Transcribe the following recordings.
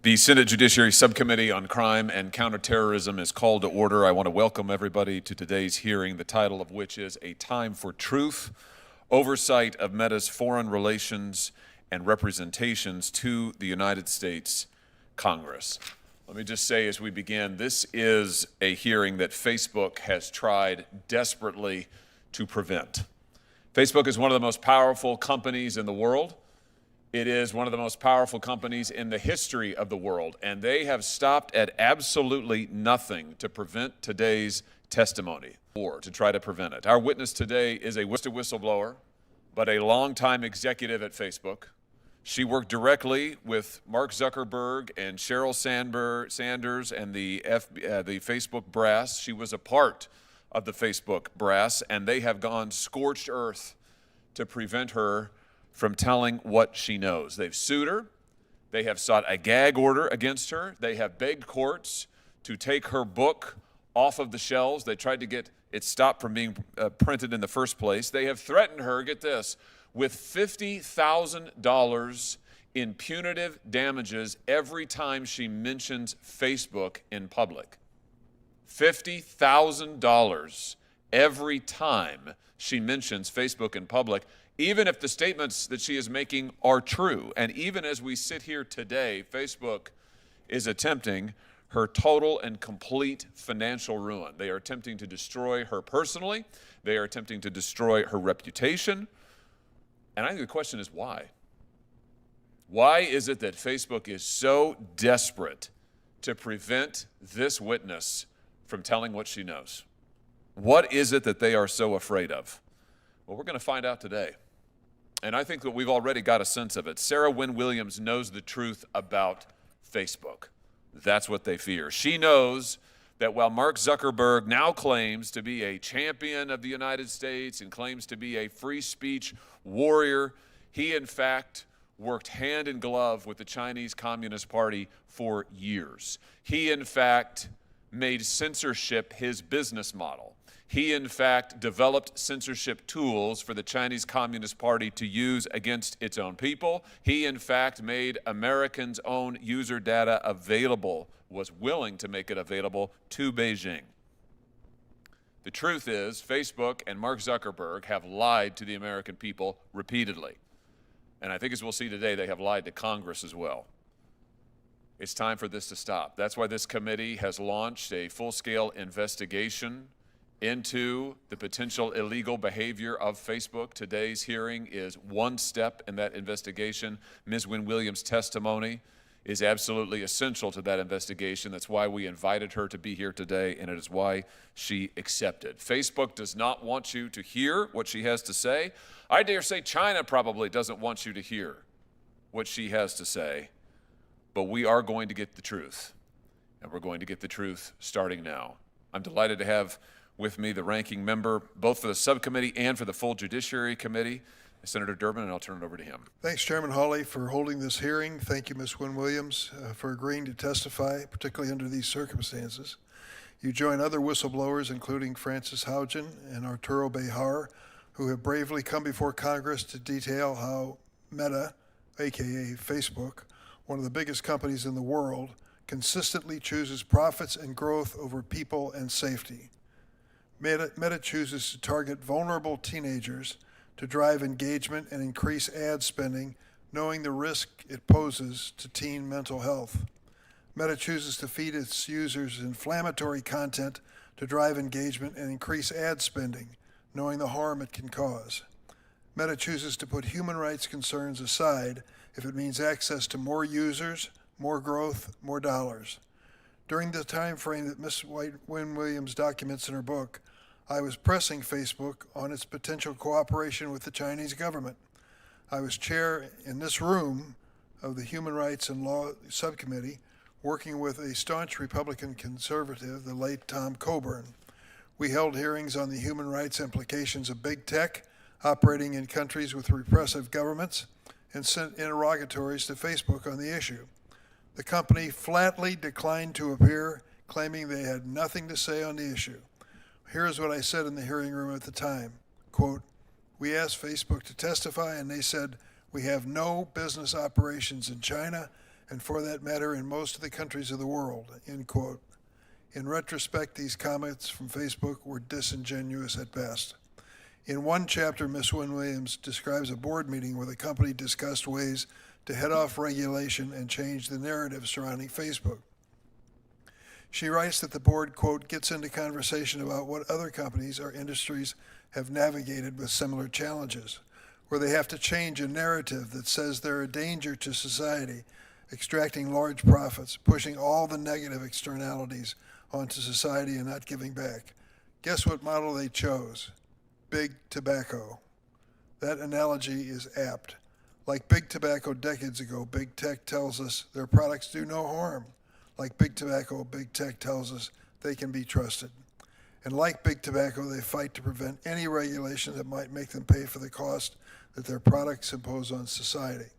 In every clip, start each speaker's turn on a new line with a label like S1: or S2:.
S1: The Senate Judiciary Subcommittee on Crime and Counterterrorism is called to order. I want to welcome everybody to today's hearing, the title of which is A Time for Truth, Oversight of Meta's Foreign Relations and Representations to the United States Congress. Let me just say as we begin, this is a hearing that Facebook has tried desperately to prevent. Facebook is one of the most powerful companies in the world. It is one of the most powerful companies in the history of the world, and they have stopped at absolutely nothing to prevent today's testimony or to try to prevent it. Our witness today is a whistleblower, but a longtime executive at Facebook. She worked directly with Mark Zuckerberg and Sheryl Sanders and the Facebook brass. She was a part of the Facebook brass, and they have gone scorched earth to prevent her from telling what she knows. They've sued her. They have sought a gag order against her. They have begged courts to take her book off of the shelves. They tried to get it stopped from being printed in the first place. They have threatened her, get this, with $50,000 in punitive damages every time she mentions Facebook in public. $50,000 every time she mentions Facebook in public, even if the statements that she is making are true. And even as we sit here today, Facebook is attempting her total and complete financial ruin. They are attempting to destroy her personally. They are attempting to destroy her reputation. And I think the question is why? Why is it that Facebook is so desperate to prevent this witness from telling what she knows? What is it that they are so afraid of? Well, we're going to find out today. And I think that we've already got a sense of it. Sarah Wynne Williams knows the truth about Facebook. That's what they fear. She knows that while Mark Zuckerberg now claims to be a champion of the United States and claims to be a free speech warrior, he in fact worked hand in glove with the Chinese Communist Party for years. He in fact made censorship his business model. He, in fact, developed censorship tools for the Chinese Communist Party to use against its own people. He, in fact, made Americans' own user data available, was willing to make it available to Beijing. The truth is, Facebook and Mark Zuckerberg have lied to the American people repeatedly. And I think as we'll see today, they have lied to Congress as well. It's time for this to stop. That's why this committee has launched a full-scale investigation into the potential illegal behavior of Facebook. Today's hearing is one step in that investigation. Ms. Wynne Williams' testimony is absolutely essential to that investigation. That's why we invited her to be here today, and it is why she accepted. Facebook does not want you to hear what she has to say. I dare say China probably doesn't want you to hear what she has to say, but we are going to get the truth, and we're going to get the truth starting now. I'm delighted to have with me the ranking member, both for the subcommittee and for the full Judiciary Committee, Senator Durbin, and I'll turn it over to him.
S2: Thanks, Chairman Hawley, for holding this hearing. Thank you, Ms. Wynne Williams, for agreeing to testify, particularly under these circumstances. You join other whistleblowers, including Francis Haugen and Arturo Bejar, who have bravely come before Congress to detail how Meta, aka Facebook, one of the biggest companies in the world, consistently chooses profits and growth over people and safety. Meta chooses to target vulnerable teenagers to drive engagement and increase ad spending, knowing the risk it poses to teen mental health. Meta chooses to feed its users inflammatory content to drive engagement and increase ad spending, knowing the harm it can cause. Meta chooses to put human rights concerns aside if it means access to more users, more growth, more dollars. During the time frame that Ms. Wynne Williams documents in her book, I was pressing Facebook on its potential cooperation with the Chinese government. I was chair in this room of the Human Rights and Law Subcommittee, working with a staunch Republican conservative, the late Tom Coburn. We held hearings on the human rights implications of big tech operating in countries with repressive governments and sent interrogatories to Facebook on the issue. The company flatly declined to appear, claiming they had nothing to say on the issue. Here's what I said in the hearing room at the time, quote, "We asked Facebook to testify and they said, we have no business operations in China and for that matter, in most of the countries of the world, end quote. In retrospect, these comments from Facebook were disingenuous at best. In one chapter, Ms. Wynne Williams describes a board meeting where the company discussed ways to head off regulation and change the narrative surrounding Facebook. She writes that the board, quote, gets into conversation about what other companies or industries have navigated with similar challenges, where they have to change a narrative that says they're a danger to society, extracting large profits, pushing all the negative externalities onto society and not giving back. Guess what model they chose? Big tobacco. That analogy is apt. Like big tobacco decades ago, big tech tells us their products do no harm. Like big tobacco, big tech tells us they can be trusted. And like big tobacco, they fight to prevent any regulation that might make them pay for the cost that their products impose on society.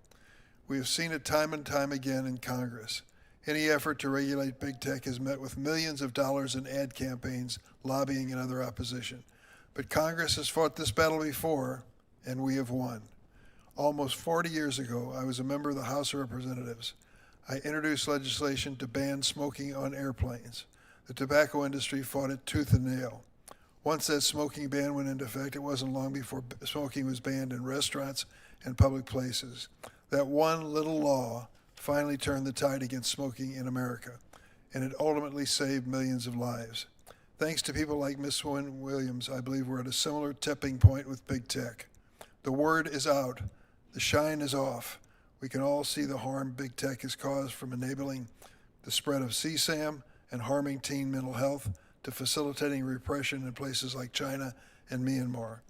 S2: We have seen it time and time again in Congress. Any effort to regulate big tech is met with millions of dollars in ad campaigns, lobbying, and other opposition. But Congress has fought this battle before, and we have won. Almost 40 years ago, I was a member of the House of Representatives. I introduced legislation to ban smoking on airplanes. The tobacco industry fought it tooth and nail. Once that smoking ban went into effect, it wasn't long before smoking was banned in restaurants and public places. That one little law finally turned the tide against smoking in America, and it ultimately saved millions of lives. Thanks to people like Ms. Wynne Williams, I believe we're at a similar tipping point with big tech. The word is out. The shine is off. We can all see the harm big tech has caused, from enabling the spread of CSAM and harming teen mental health to facilitating repression in places like China and Myanmar.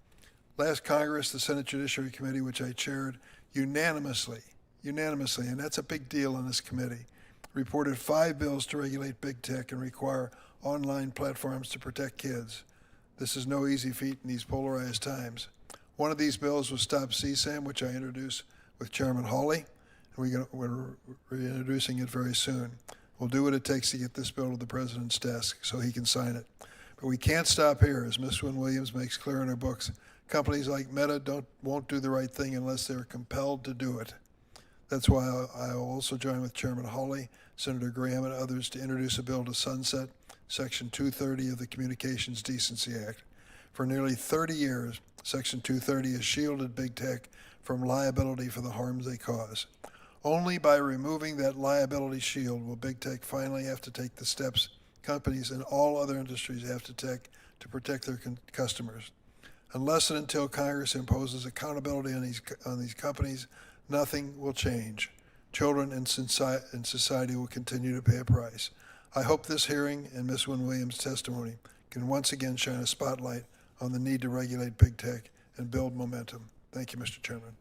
S2: Last Congress, the Senate Judiciary Committee, which I chaired, unanimously, and that's a big deal on this committee, reported 5 bills to regulate big tech and require online platforms to protect kids. This is no easy feat in these polarized times. One of these bills was Stop CSAM, which I introduced with Chairman Hawley, and we're reintroducing it very soon. We'll do what it takes to get this bill to the president's desk so he can sign it. But we can't stop here. As Ms. Wynne Williams makes clear in her books, companies like Meta won't do the right thing unless they're compelled to do it. That's why I will also join with Chairman Hawley, Senator Graham, and others to introduce a bill to sunset Section 230 of the Communications Decency Act. For nearly 30 years, Section 230 has shielded big tech from liability for the harms they cause. Only by removing that liability shield will big tech finally have to take the steps companies and all other industries have to take to protect their customers. Unless and until Congress imposes accountability on these companies, nothing will change. Children and society will continue to pay a price. I hope this hearing and Ms. Wynne Williams' testimony can once again shine a spotlight on the need to regulate big tech and build momentum. Thank you, Mr. Chairman.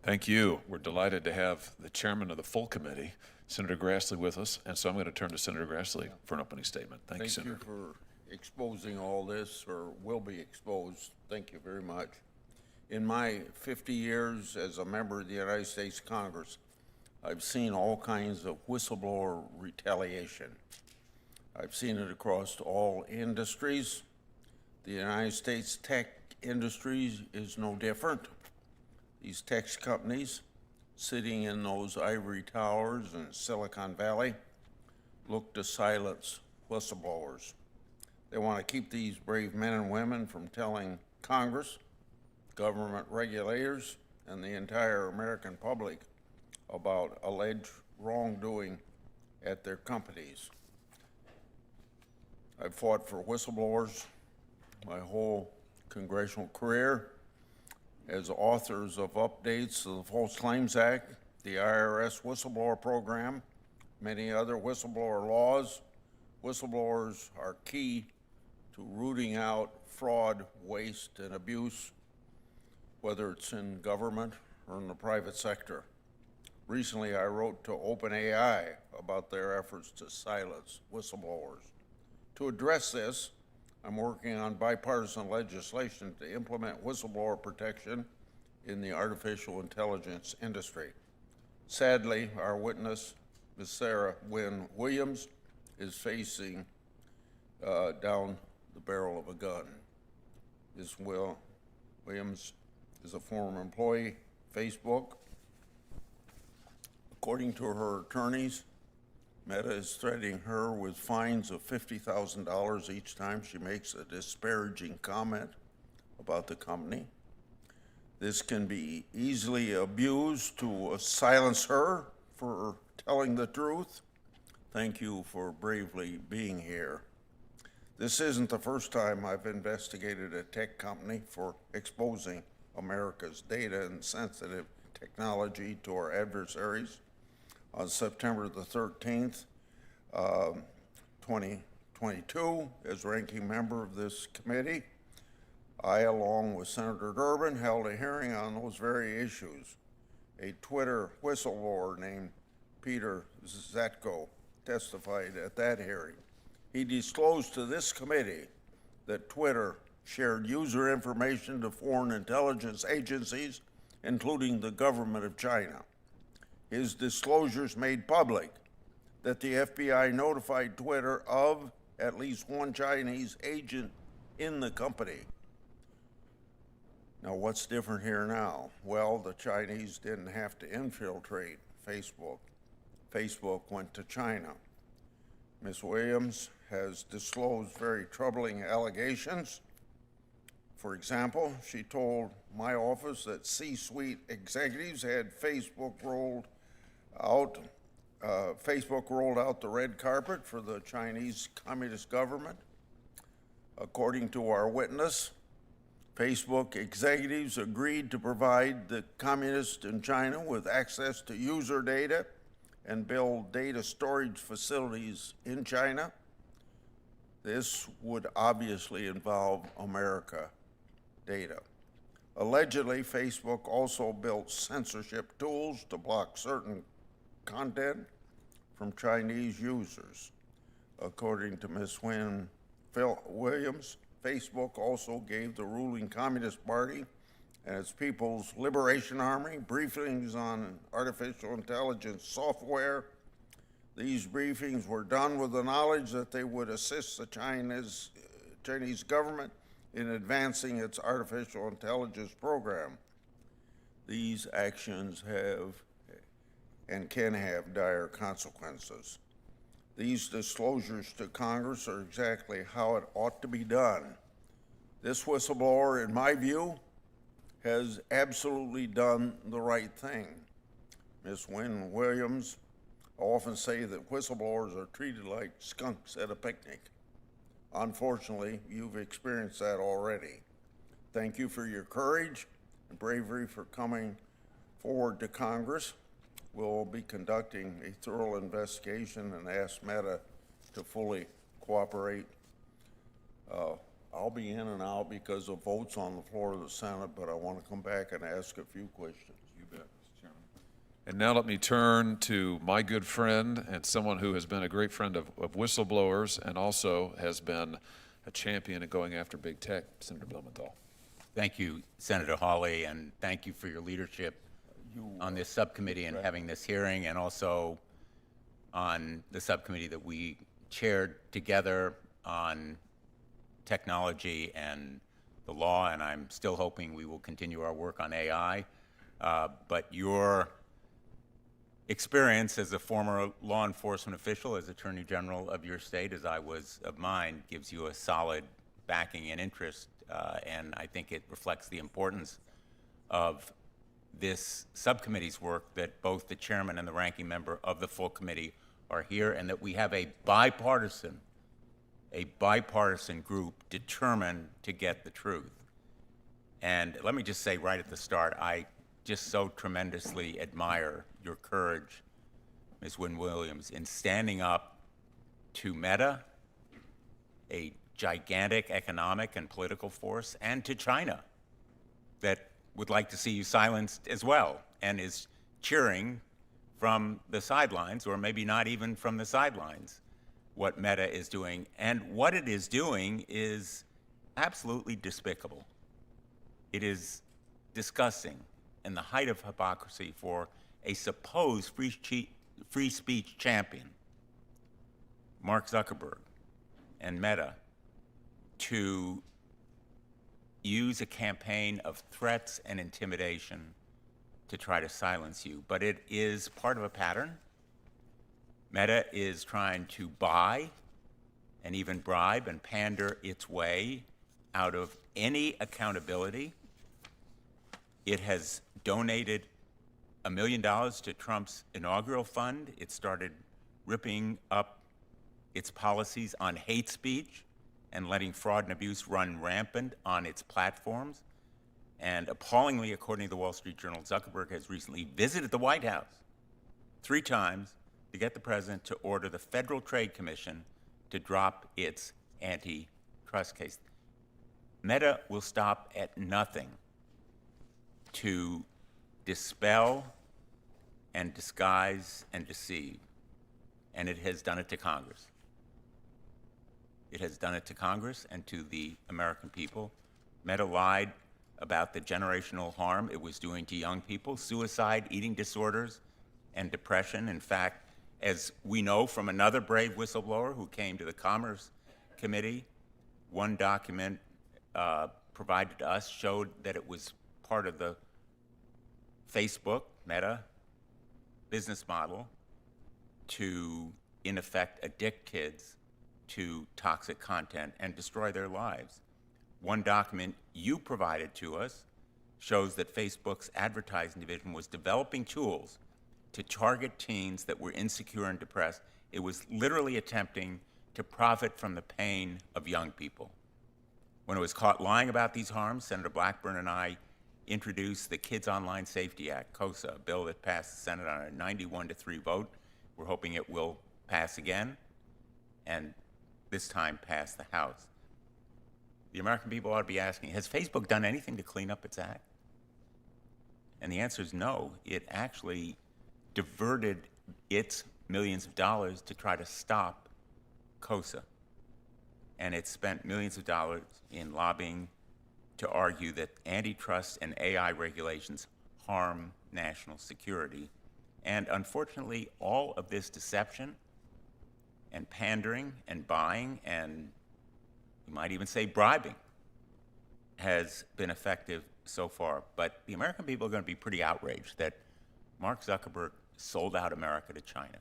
S1: Thank you. We're delighted to have the chairman of the full committee, Senator Grassley, with us. And so I'm going to turn to Senator Grassley for an opening statement. Thank you, Senator.
S3: Thank you for exposing all this, or will be exposed. Thank you very much. In my 50 years as a member of the United States Congress, I've seen all kinds of whistleblower retaliation. I've seen it across all industries. The United States tech industry is no different. These tech companies sitting in those ivory towers in Silicon Valley look to silence whistleblowers. They want to keep these brave men and women from telling Congress, government regulators, and the entire American public about alleged wrongdoing at their companies. I've fought for whistleblowers my whole congressional career as authors of updates to the False Claims Act, the IRS whistleblower program, many other whistleblower laws. Whistleblowers are key to rooting out fraud, waste, and abuse, whether it's in government or in the private sector. Recently, I wrote to OpenAI about their efforts to silence whistleblowers. To address this, I'm working on bipartisan legislation to implement whistleblower protection in the artificial intelligence industry. Sadly, our witness, Ms. Sarah Wynne Williams, is facing down the barrel of a gun. Ms. Williams is a former employee, Facebook, According to her attorneys, Meta is threatening her with fines of $50,000 each time she makes a disparaging comment about the company. This can be easily abused to silence her for telling the truth. Thank you for bravely being here. This isn't the first time I've investigated a tech company for exposing America's data and sensitive technology to our adversaries. On September the 13th, 2022, as ranking member of this committee, I, along with Senator Durbin, held a hearing on those very issues. A Twitter whistleblower named Peter Zatko testified at that hearing. He disclosed to this committee that Twitter shared user information to foreign intelligence agencies, including the government of China. His disclosures made public that the FBI notified Twitter of at least one Chinese agent in the company. Now, what's different here now? Well, the Chinese didn't have to infiltrate Facebook. Facebook went to China. Ms. Williams has disclosed very troubling allegations. For example, she told my office that C-suite executives had Facebook rolled out the red carpet for the Chinese Communist government. According to our witness, Facebook executives agreed to provide the communists in China with access to user data and build data storage facilities in China. This would obviously involve America data. Allegedly, Facebook also built censorship tools to block certain content from Chinese users. According to Ms. Williams, Facebook also gave the ruling Communist Party and its People's Liberation Army briefings on artificial intelligence software. These briefings were done with the knowledge that they would assist the Chinese government in advancing its artificial intelligence program. These actions have and can have dire consequences. These disclosures to Congress are exactly how it ought to be done. This whistleblower, in my view, has absolutely done the right thing. Ms. Wynne Williams, I often say that whistleblowers are treated like skunks at a picnic. Unfortunately, you've experienced that already. Thank you for your courage and bravery for coming forward to Congress. We'll be conducting a thorough investigation and ask Meta to fully cooperate. I'll be in and out because of votes on the floor of the Senate, but I want to come back and ask a few questions.
S1: You bet, Mr. Chairman. And now let me turn to my good friend and someone who has been a great friend of whistleblowers and also has been a champion in going after big tech, Senator Blumenthal.
S4: Thank you, Senator Hawley, and thank you for your leadership on this subcommittee and having this hearing, and also on the subcommittee that we chaired together on technology and the law, and I'm still hoping we will continue our work on AI. But your experience as a former law enforcement official, as Attorney General of your state, as I was of mine, gives you a solid backing and interest, and I think it reflects the importance of this subcommittee's work, that both the chairman and the ranking member of the full committee are here, and that we have a bipartisan group determined to get the truth. And let me just say right at the start, I just so tremendously admire your courage, Ms. Wynne Williams, in standing up to Meta, a gigantic economic and political force, and to China that would like to see you silenced as well and is cheering from the sidelines, or maybe not even from the sidelines, what Meta is doing. And what it is doing is absolutely despicable. It is disgusting and the height of hypocrisy for a supposed free speech champion, Mark Zuckerberg and Meta, to use a campaign of threats and intimidation to try to silence you, but it is part of a pattern. Meta is trying to buy and even bribe and pander its way out of any accountability. It has donated $1 million to Trump's inaugural fund. It started ripping up its policies on hate speech and letting fraud and abuse run rampant on its platforms. And appallingly, according to the Wall Street Journal, Zuckerberg has recently visited the White House 3 times to get the president to order the Federal Trade Commission to drop its antitrust case. Meta will stop at nothing to dispel and disguise and deceive, and it has done it to Congress. It has done it to Congress and to the American people. Meta lied about the generational harm it was doing to young people, suicide, eating disorders, and depression. In fact, as we know from another brave whistleblower who came to the Commerce Committee, one document provided to us showed that it was part of the Facebook, Meta, business model to, in effect, addict kids to toxic content and destroy their lives. One document you provided to us shows that Facebook's advertising division was developing tools to target teens that were insecure and depressed. It was literally attempting to profit from the pain of young people. When it was caught lying about these harms, Senator Blackburn and I introduced the Kids Online Safety Act, KOSA, a bill that passed the Senate on a 91-3 vote. We're hoping it will pass again, and this time pass the House. The American people ought to be asking, has Facebook done anything to clean up its act? And the answer is no. It actually diverted its millions of dollars to try to stop KOSA. And it spent millions of dollars in lobbying to argue that antitrust and AI regulations harm national security. And unfortunately, all of this deception and pandering and buying and you might even say bribing has been effective so far. But the American people are going to be pretty outraged that Mark Zuckerberg sold out America to China,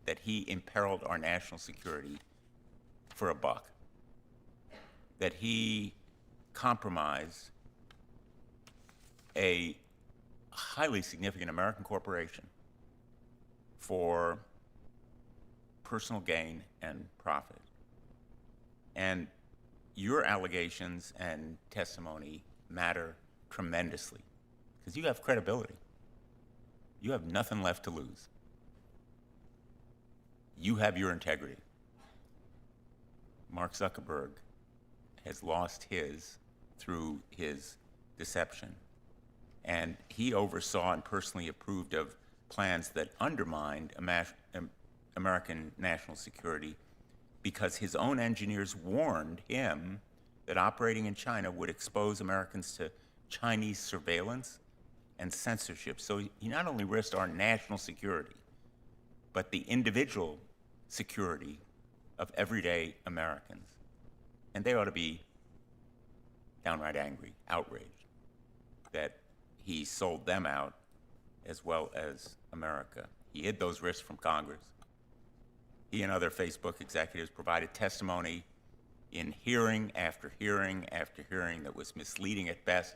S4: that he imperiled our national security for a buck, that he compromised a highly significant American corporation for personal gain and profit. And your allegations and testimony matter tremendously because you have credibility. You have nothing left to lose. You have your integrity. Mark Zuckerberg has lost his through his deception. And he oversaw and personally approved of plans that undermined American national security because his own engineers warned him that operating in China would expose Americans to Chinese surveillance and censorship. So he not only risked our national security, but the individual security of everyday Americans. And they ought to be downright angry, outraged that he sold them out as well as America. He hid those risks from Congress. He and other Facebook executives provided testimony in hearing after hearing after hearing that was misleading at best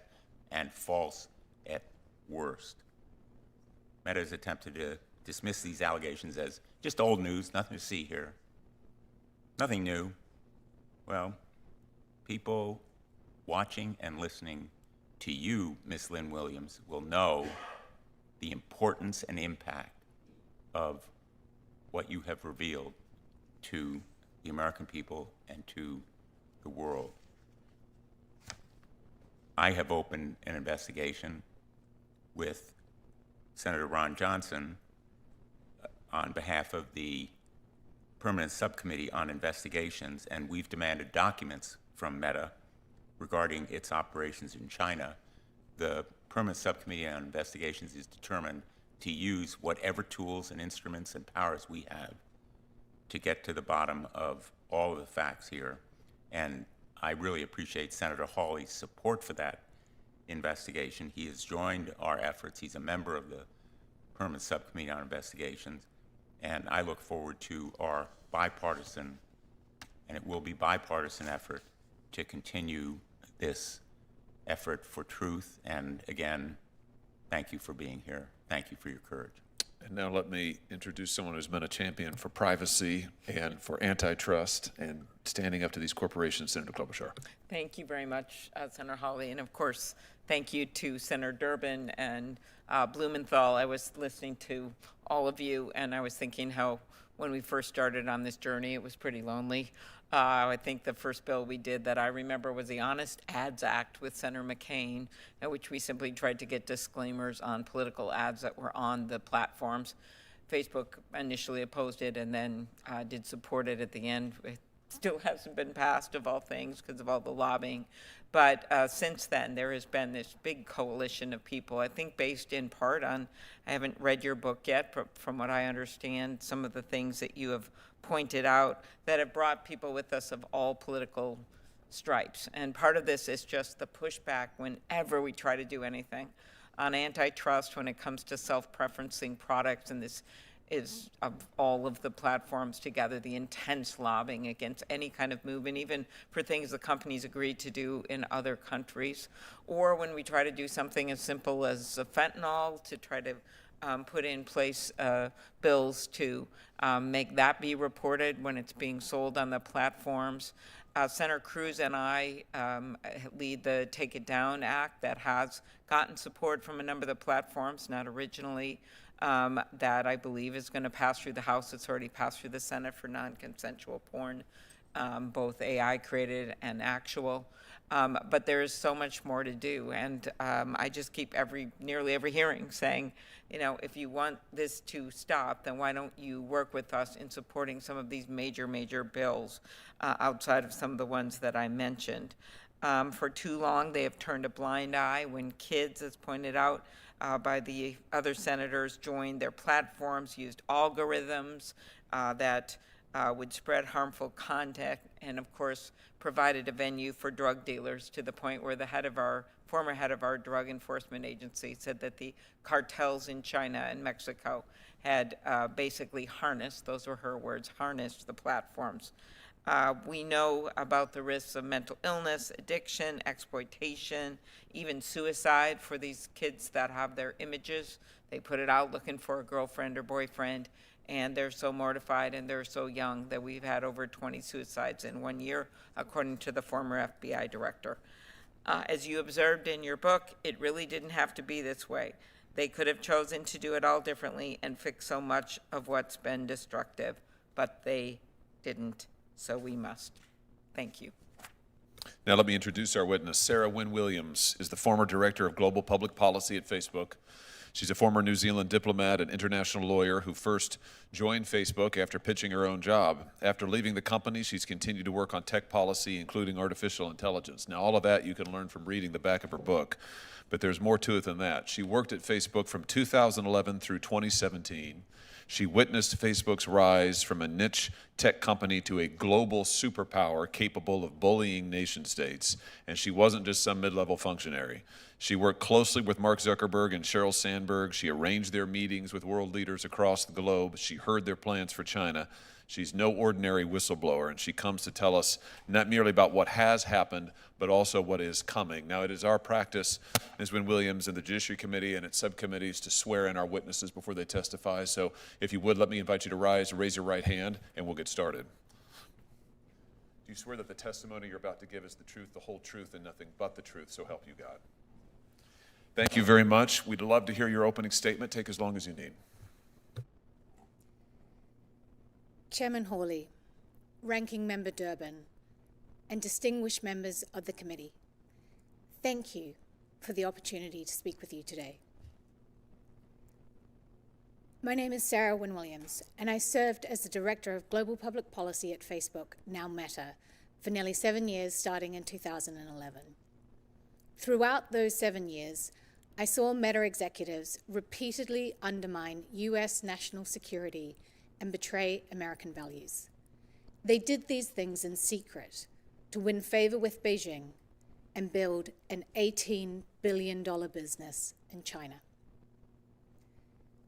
S4: and false at worst. Meta has attempted to dismiss these allegations as just old news, nothing to see here, nothing new. Well, people watching and listening to you, Ms. Lynn Williams, will know the importance and impact of what you have revealed to the American people and to the world. I have opened an investigation with Senator Ron Johnson on behalf of the Permanent Subcommittee on Investigations, and we've demanded documents from Meta regarding its operations in China. The Permanent Subcommittee on Investigations is determined to use whatever tools and instruments and powers we have to get to the bottom of all of the facts here. And I really appreciate Senator Hawley's support for that. investigation. He has joined our efforts. He's a member of the Permanent Subcommittee on Investigations, and I look forward to our bipartisan, and it will be bipartisan effort to continue this effort for truth. And again, thank you for being here. Thank you for your courage.
S1: And now let me introduce someone who's been a champion for privacy and for antitrust and standing up to these corporations, Senator Klobuchar.
S5: Thank you very much, Senator Hawley. And of course, thank you to Senator Durbin and Blumenthal. I was listening to all of you, and I was thinking how when we first started on this journey, it was pretty lonely. I think the first bill we did that I remember was the Honest Ads Act with Senator McCain, in which we simply tried to get disclaimers on political ads that were on the platforms. Facebook initially opposed it and then did support it at the end. It still hasn't been passed, of all things, because of all the lobbying. But since then, there has been this big coalition of people, I think based in part on, I haven't read your book yet, but from what I understand, some of the things that you have pointed out that have brought people with us of all political stripes. And part of this is just the pushback whenever we try to do anything on antitrust when it comes to self-preferencing products, and this is of all of the platforms together, the intense lobbying against any kind of movement, even for things the companies agreed to do in other countries, or when we try to do something as simple as fentanyl, to try to put in place bills to make that be reported when it's being sold on the platforms. Senator Cruz and I lead the Take It Down Act that has gotten support from a number of the platforms, not originally, that I believe is going to pass through the House. It's already passed through the Senate for non-consensual porn, both AI created and actual. But there is so much more to do, and I just keep nearly every hearing saying, you know, if you want this to stop, then why don't you work with us in supporting some of these major bills outside of some of the ones that I mentioned. For too long, they have turned a blind eye when kids, as pointed out by the other senators, joined their platforms, used algorithms that would spread harmful content, and of course provided a venue for drug dealers, to the point where the former head of our drug enforcement agency said that the cartels in China and Mexico had basically harnessed, those were her words, harnessed the platforms. We know about the risks of mental illness, addiction, exploitation, even suicide for these kids that have their images. They put it out looking for a girlfriend or boyfriend, and they're so mortified and they're so young that we've had over 20 suicides in 1 year, according to the former FBI director. As you observed in your book, it really didn't have to be this way. They could have chosen to do it all differently and fix so much of what's been destructive, but they didn't, so we must. Thank you.
S1: Now let me introduce our witness. Sarah Wynne Williams is the former director of global public policy at Facebook. She's a former New Zealand diplomat and international lawyer who first joined Facebook after pitching her own job. After leaving the company, she's continued to work on tech policy, including artificial intelligence. Now, all of that you can learn from reading the back of her book, but there's more to it than that. She worked at Facebook from 2011 through 2017. She witnessed Facebook's rise from a niche tech company to a global superpower capable of bullying nation states. And she wasn't just some mid-level functionary. She worked closely with Mark Zuckerberg and Sheryl Sandberg. She arranged their meetings with world leaders across the globe. She heard their plans for China. She's no ordinary whistleblower, and she comes to tell us not merely about what has happened, but also what is coming. Now, it is our practice, Ms. Wynne Williams, and the Judiciary Committee and its subcommittees to swear in our witnesses before they testify. So if you would, let me invite you to rise, raise your right hand, and we'll get started. Do you swear that the testimony you're about to give is the truth, the whole truth, and nothing but the truth, so help you God? Thank you very much. We'd love to hear your opening statement. Take as long as you need.
S6: Chairman Hawley, Ranking Member Durbin, and distinguished members of the committee, thank you for the opportunity to speak with you today. My name is Sarah Wynne Williams, and I served as the Director of Global Public Policy at Facebook, now Meta, for nearly 7 years, starting in 2011. Throughout those 7 years, I saw Meta executives repeatedly undermine U.S. national security and betray American values. They did these things in secret to win favor with Beijing and build an $18 billion business in China.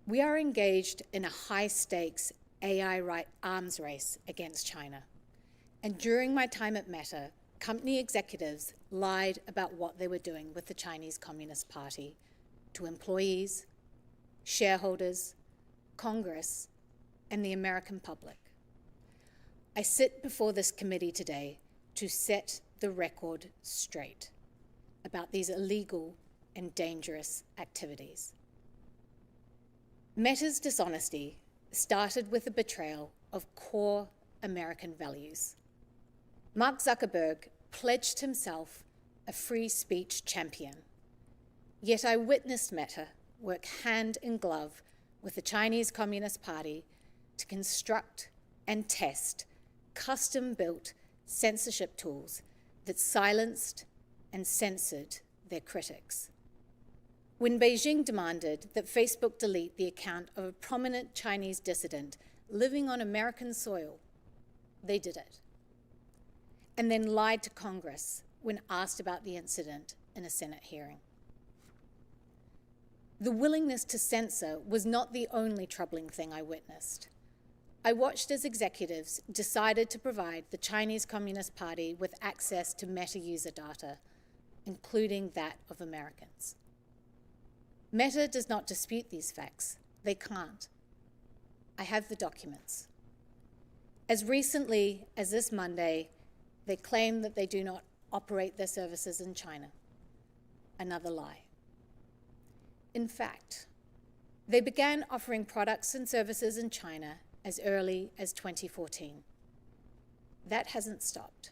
S6: We are engaged in a high-stakes AI arms race against China. And during my time at Meta, company executives lied about what they were doing with the Chinese Communist Party to employees, shareholders, Congress, and the American public. I sit before this committee today to set the record straight about these illegal and dangerous activities. Meta's dishonesty started with the betrayal of core American values. Mark Zuckerberg pledged himself a free speech champion. Yet I witnessed Meta work hand in glove with the Chinese Communist Party to construct and test custom-built censorship tools that silenced and censored their critics. When Beijing demanded that Facebook delete the account of a prominent Chinese dissident living on American soil, they did it, and then lied to Congress when asked about the incident in a Senate hearing. The willingness to censor was not the only troubling thing I witnessed. I watched as executives decided to provide the Chinese Communist Party with access to Meta user data, including that of Americans. Meta does not dispute these facts. They can't. I have the documents. As recently as this Monday, they claim that they do not operate their services in China. Another lie. In fact, they began offering products and services in China as early as 2014. That hasn't stopped.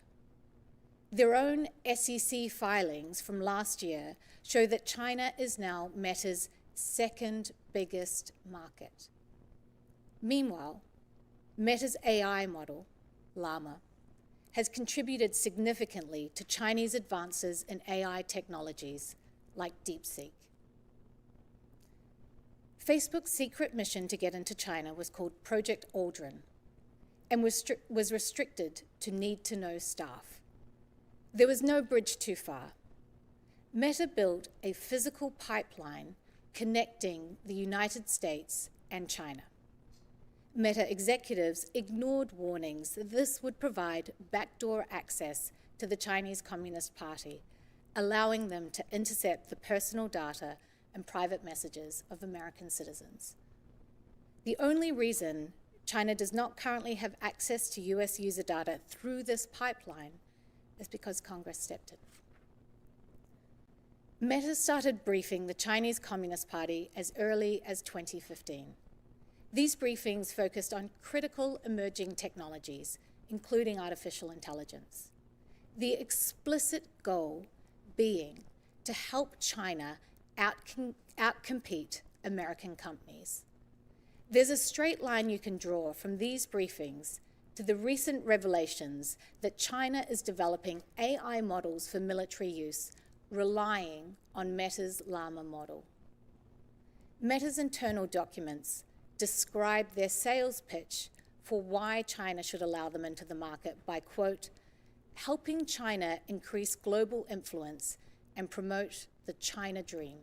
S6: Their own SEC filings from last year show that China is now Meta's second biggest market. Meanwhile, Meta's AI model, Llama, has contributed significantly to Chinese advances in AI technologies like DeepSeek. Facebook's secret mission to get into China was called Project Aldrin and was restricted to need-to-know staff. There was no bridge too far. Meta built a physical pipeline connecting the United States and China. Meta executives ignored warnings that this would provide backdoor access to the Chinese Communist Party, allowing them to intercept the personal data and private messages of American citizens. The only reason China does not currently have access to US user data through this pipeline is because Congress stepped in. Meta started briefing the Chinese Communist Party as early as 2015. These briefings focused on critical emerging technologies, including artificial intelligence. The explicit goal being to help China outcompete American companies. There's a straight line you can draw from these briefings to the recent revelations that China is developing AI models for military use, relying on Meta's Llama model. Meta's internal documents describe their sales pitch for why China should allow them into the market by, quote, helping China increase global influence and promote the China dream.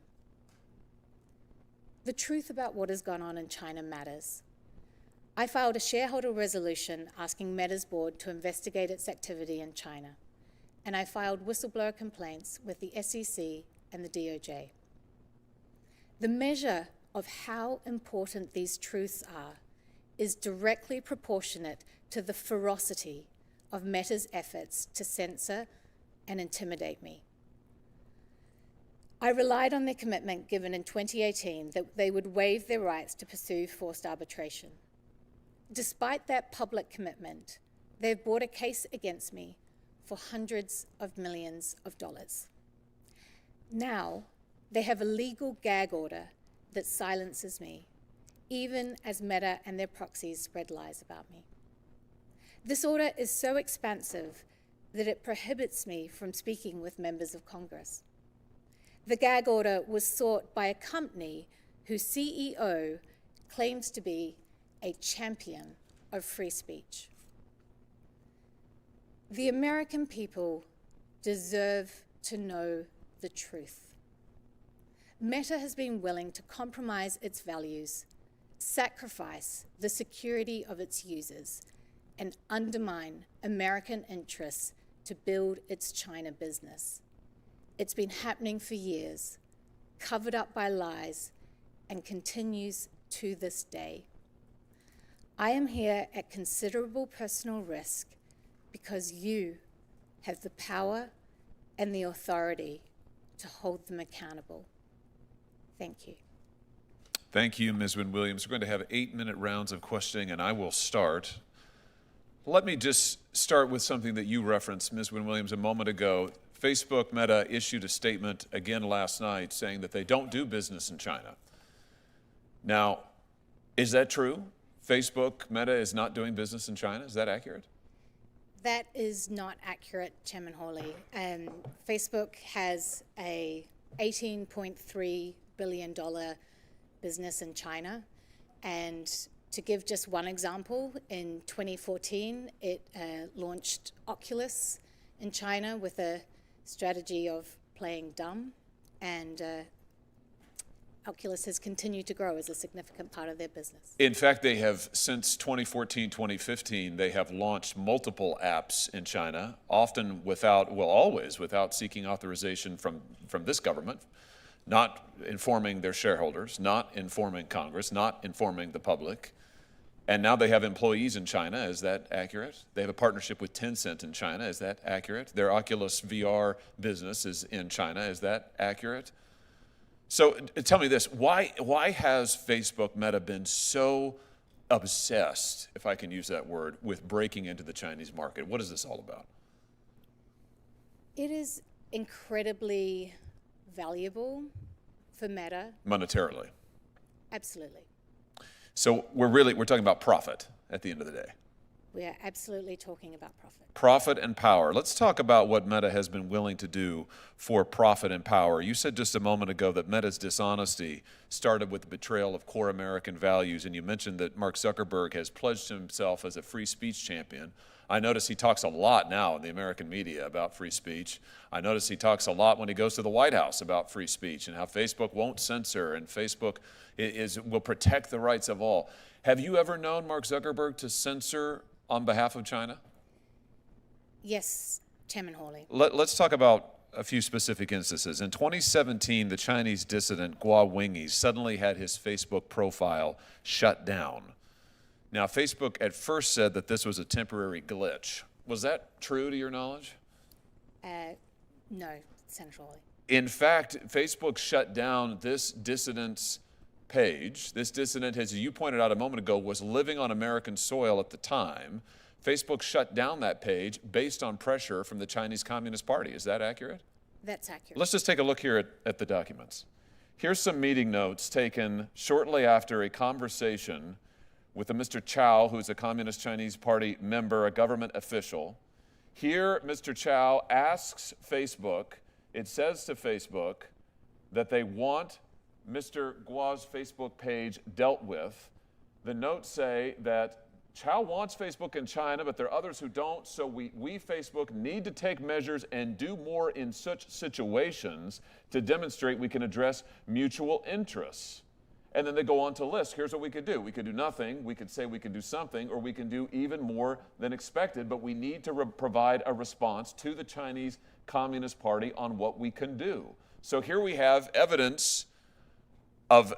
S6: The truth about what has gone on in China matters. I filed a shareholder resolution asking Meta's board to investigate its activity in China, and I filed whistleblower complaints with the SEC and the DOJ. The measure of how important these truths are is directly proportionate to the ferocity of Meta's efforts to censor and intimidate me. I relied on their commitment given in 2018 that they would waive their rights to pursue forced arbitration. Despite that public commitment, they've brought a case against me for hundreds of millions of dollars. Now, they have a legal gag order that silences me, even as Meta and their proxies spread lies about me. This order is so expansive that it prohibits me from speaking with members of Congress. The gag order was sought by a company whose CEO claims to be a champion of free speech. The American people deserve to know the truth. Meta has been willing to compromise its values, sacrifice the security of its users, and undermine American interests to build its China business. It's been happening for years, covered up by lies, and continues to this day. I am here at considerable personal risk because you have the power and the authority to hold them accountable. Thank you.
S1: Thank you, Ms. Wynne-Williams. We're going to have 8-minute rounds of questioning, and I will start. Let me just start with something that you referenced, Ms. Wynne-Williams, a moment ago. Facebook Meta issued a statement again last night saying that they don't do business in China. Now, is that true? Facebook Meta is not doing business in China? Is that accurate?
S6: That is not accurate, Chairman Hawley. Facebook has a $18.3 billion business in China. And to give just one example, in 2014, it launched Oculus in China with a strategy of playing dumb. And Oculus has continued to grow as a significant part of their business.
S1: In fact, they have, since 2014, 2015, they have launched multiple apps in China, often without, well, always without seeking authorization from this government, not informing their shareholders, not informing Congress, not informing the public. And now they have employees in China. Is that accurate? They have a partnership with Tencent in China. Is that accurate? Their Oculus VR business is in China. Is that accurate? So tell me this, why has Facebook Meta been so obsessed, if I can use that word, with breaking into the Chinese market? What is this all about?
S6: It is incredibly valuable for Meta.
S1: Monetarily.
S6: Absolutely.
S1: So we're talking about profit at the end of the day.
S6: We are absolutely talking about profit.
S1: Profit and power. Let's talk about what Meta has been willing to do for profit and power. You said just a moment ago that Meta's dishonesty started with the betrayal of core American values, and you mentioned that Mark Zuckerberg has pledged himself as a free speech champion. I notice he talks a lot now in the American media about free speech. I notice he talks a lot when he goes to the White House about free speech and how Facebook won't censor and Facebook will protect the rights of all. Have you ever known Mark Zuckerberg to censor on behalf of China?
S6: Yes, Chairman Hawley.
S1: Let's talk about a few specific instances. In 2017, the Chinese dissident Guo Wengyi suddenly had his Facebook profile shut down. Now, Facebook at first said that this was a temporary glitch. Was that true to your knowledge?
S6: No, Senator Hawley.
S1: In fact, Facebook shut down this dissident's page. This dissident, as you pointed out a moment ago, was living on American soil at the time. Facebook shut down that page based on pressure from the Chinese Communist Party. Is that accurate?
S6: That's accurate.
S1: Let's just take a look here at the documents. Here's some meeting notes taken shortly after a conversation with a Mr. Chow, who's a Communist Chinese Party member, a government official. Here, Mr. Chow asks Facebook, it says to Facebook, that they want Mr. Guo's Facebook page dealt with. The notes say that Chow wants Facebook in China, but there are others who don't, so we Facebook need to take measures and do more in such situations to demonstrate we can address mutual interests. And then they go on to list, here's what we could do. We could do nothing, we could say we can do something, or we can do even more than expected, but we need to provide a response to the Chinese Communist Party on what we can do. So here we have evidence of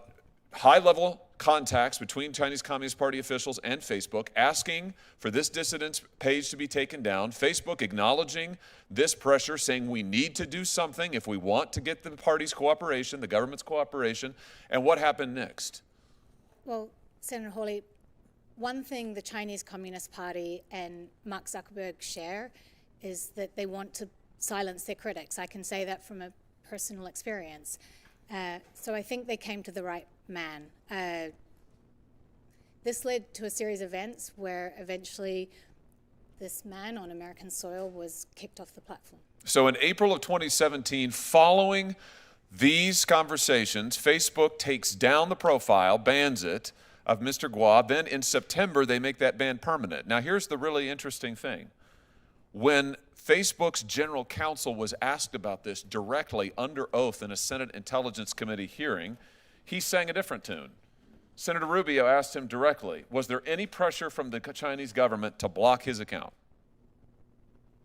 S1: high-level contacts between Chinese Communist Party officials and Facebook asking for this dissident's page to be taken down, Facebook acknowledging this pressure, saying we need to do something if we want to get the party's cooperation, the government's cooperation. And what happened next?
S6: Well, Senator Hawley, one thing the Chinese Communist Party and Mark Zuckerberg share is that they want to silence their critics. I can say that from a personal experience. So I think they came to the right man. This led to a series of events where eventually this man on American soil was kicked off the platform.
S1: So in April of 2017, following these conversations, Facebook takes down the profile, bans it, of Mr. Guo. Then in September, they make that ban permanent. Now here's the really interesting thing. When Facebook's general counsel was asked about this directly under oath in a Senate Intelligence Committee hearing, he sang a different tune. Senator Rubio asked him directly, was there any pressure from the Chinese government to block his account?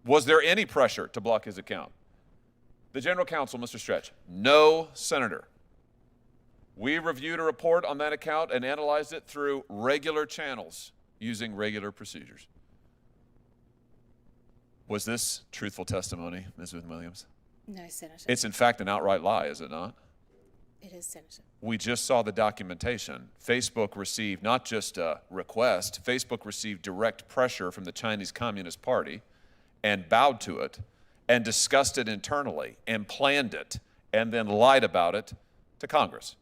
S1: Was there any pressure to block his account? The general counsel, Mr. Stretch, no, Senator. We reviewed a report on that account and analyzed it through regular channels using regular procedures. Was this truthful testimony, Ms. Williams?
S6: No, Senator.
S1: It's in fact an outright lie, is it not?
S6: It is, Senator.
S1: We just saw the documentation. Facebook received not just a request, Facebook received direct pressure from the Chinese Communist Party and bowed to it and discussed it internally and planned it and then lied about it to Congress.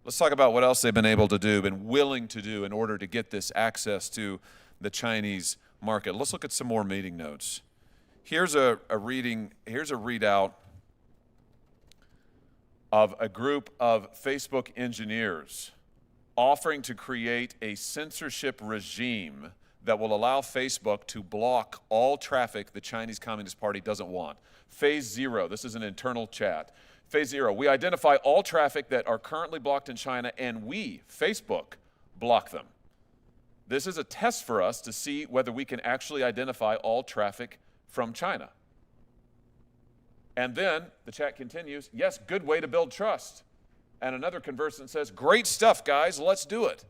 S1: Let's talk about what else they've been able to do, been willing to do in order to get this access to the Chinese market. Let's look at some more meeting notes. Here's a readout of a group of Facebook engineers offering to create a censorship regime that will allow Facebook to block all traffic the Chinese Communist Party doesn't want. Phase 0, this is an internal chat. Phase 0, we identify all traffic that are currently blocked in China and we, Facebook, block them. This is a test for us to see whether we can actually identify all traffic from China. And then the chat continues, yes, good way to build trust. And another conversant says, great stuff, guys, let's do it.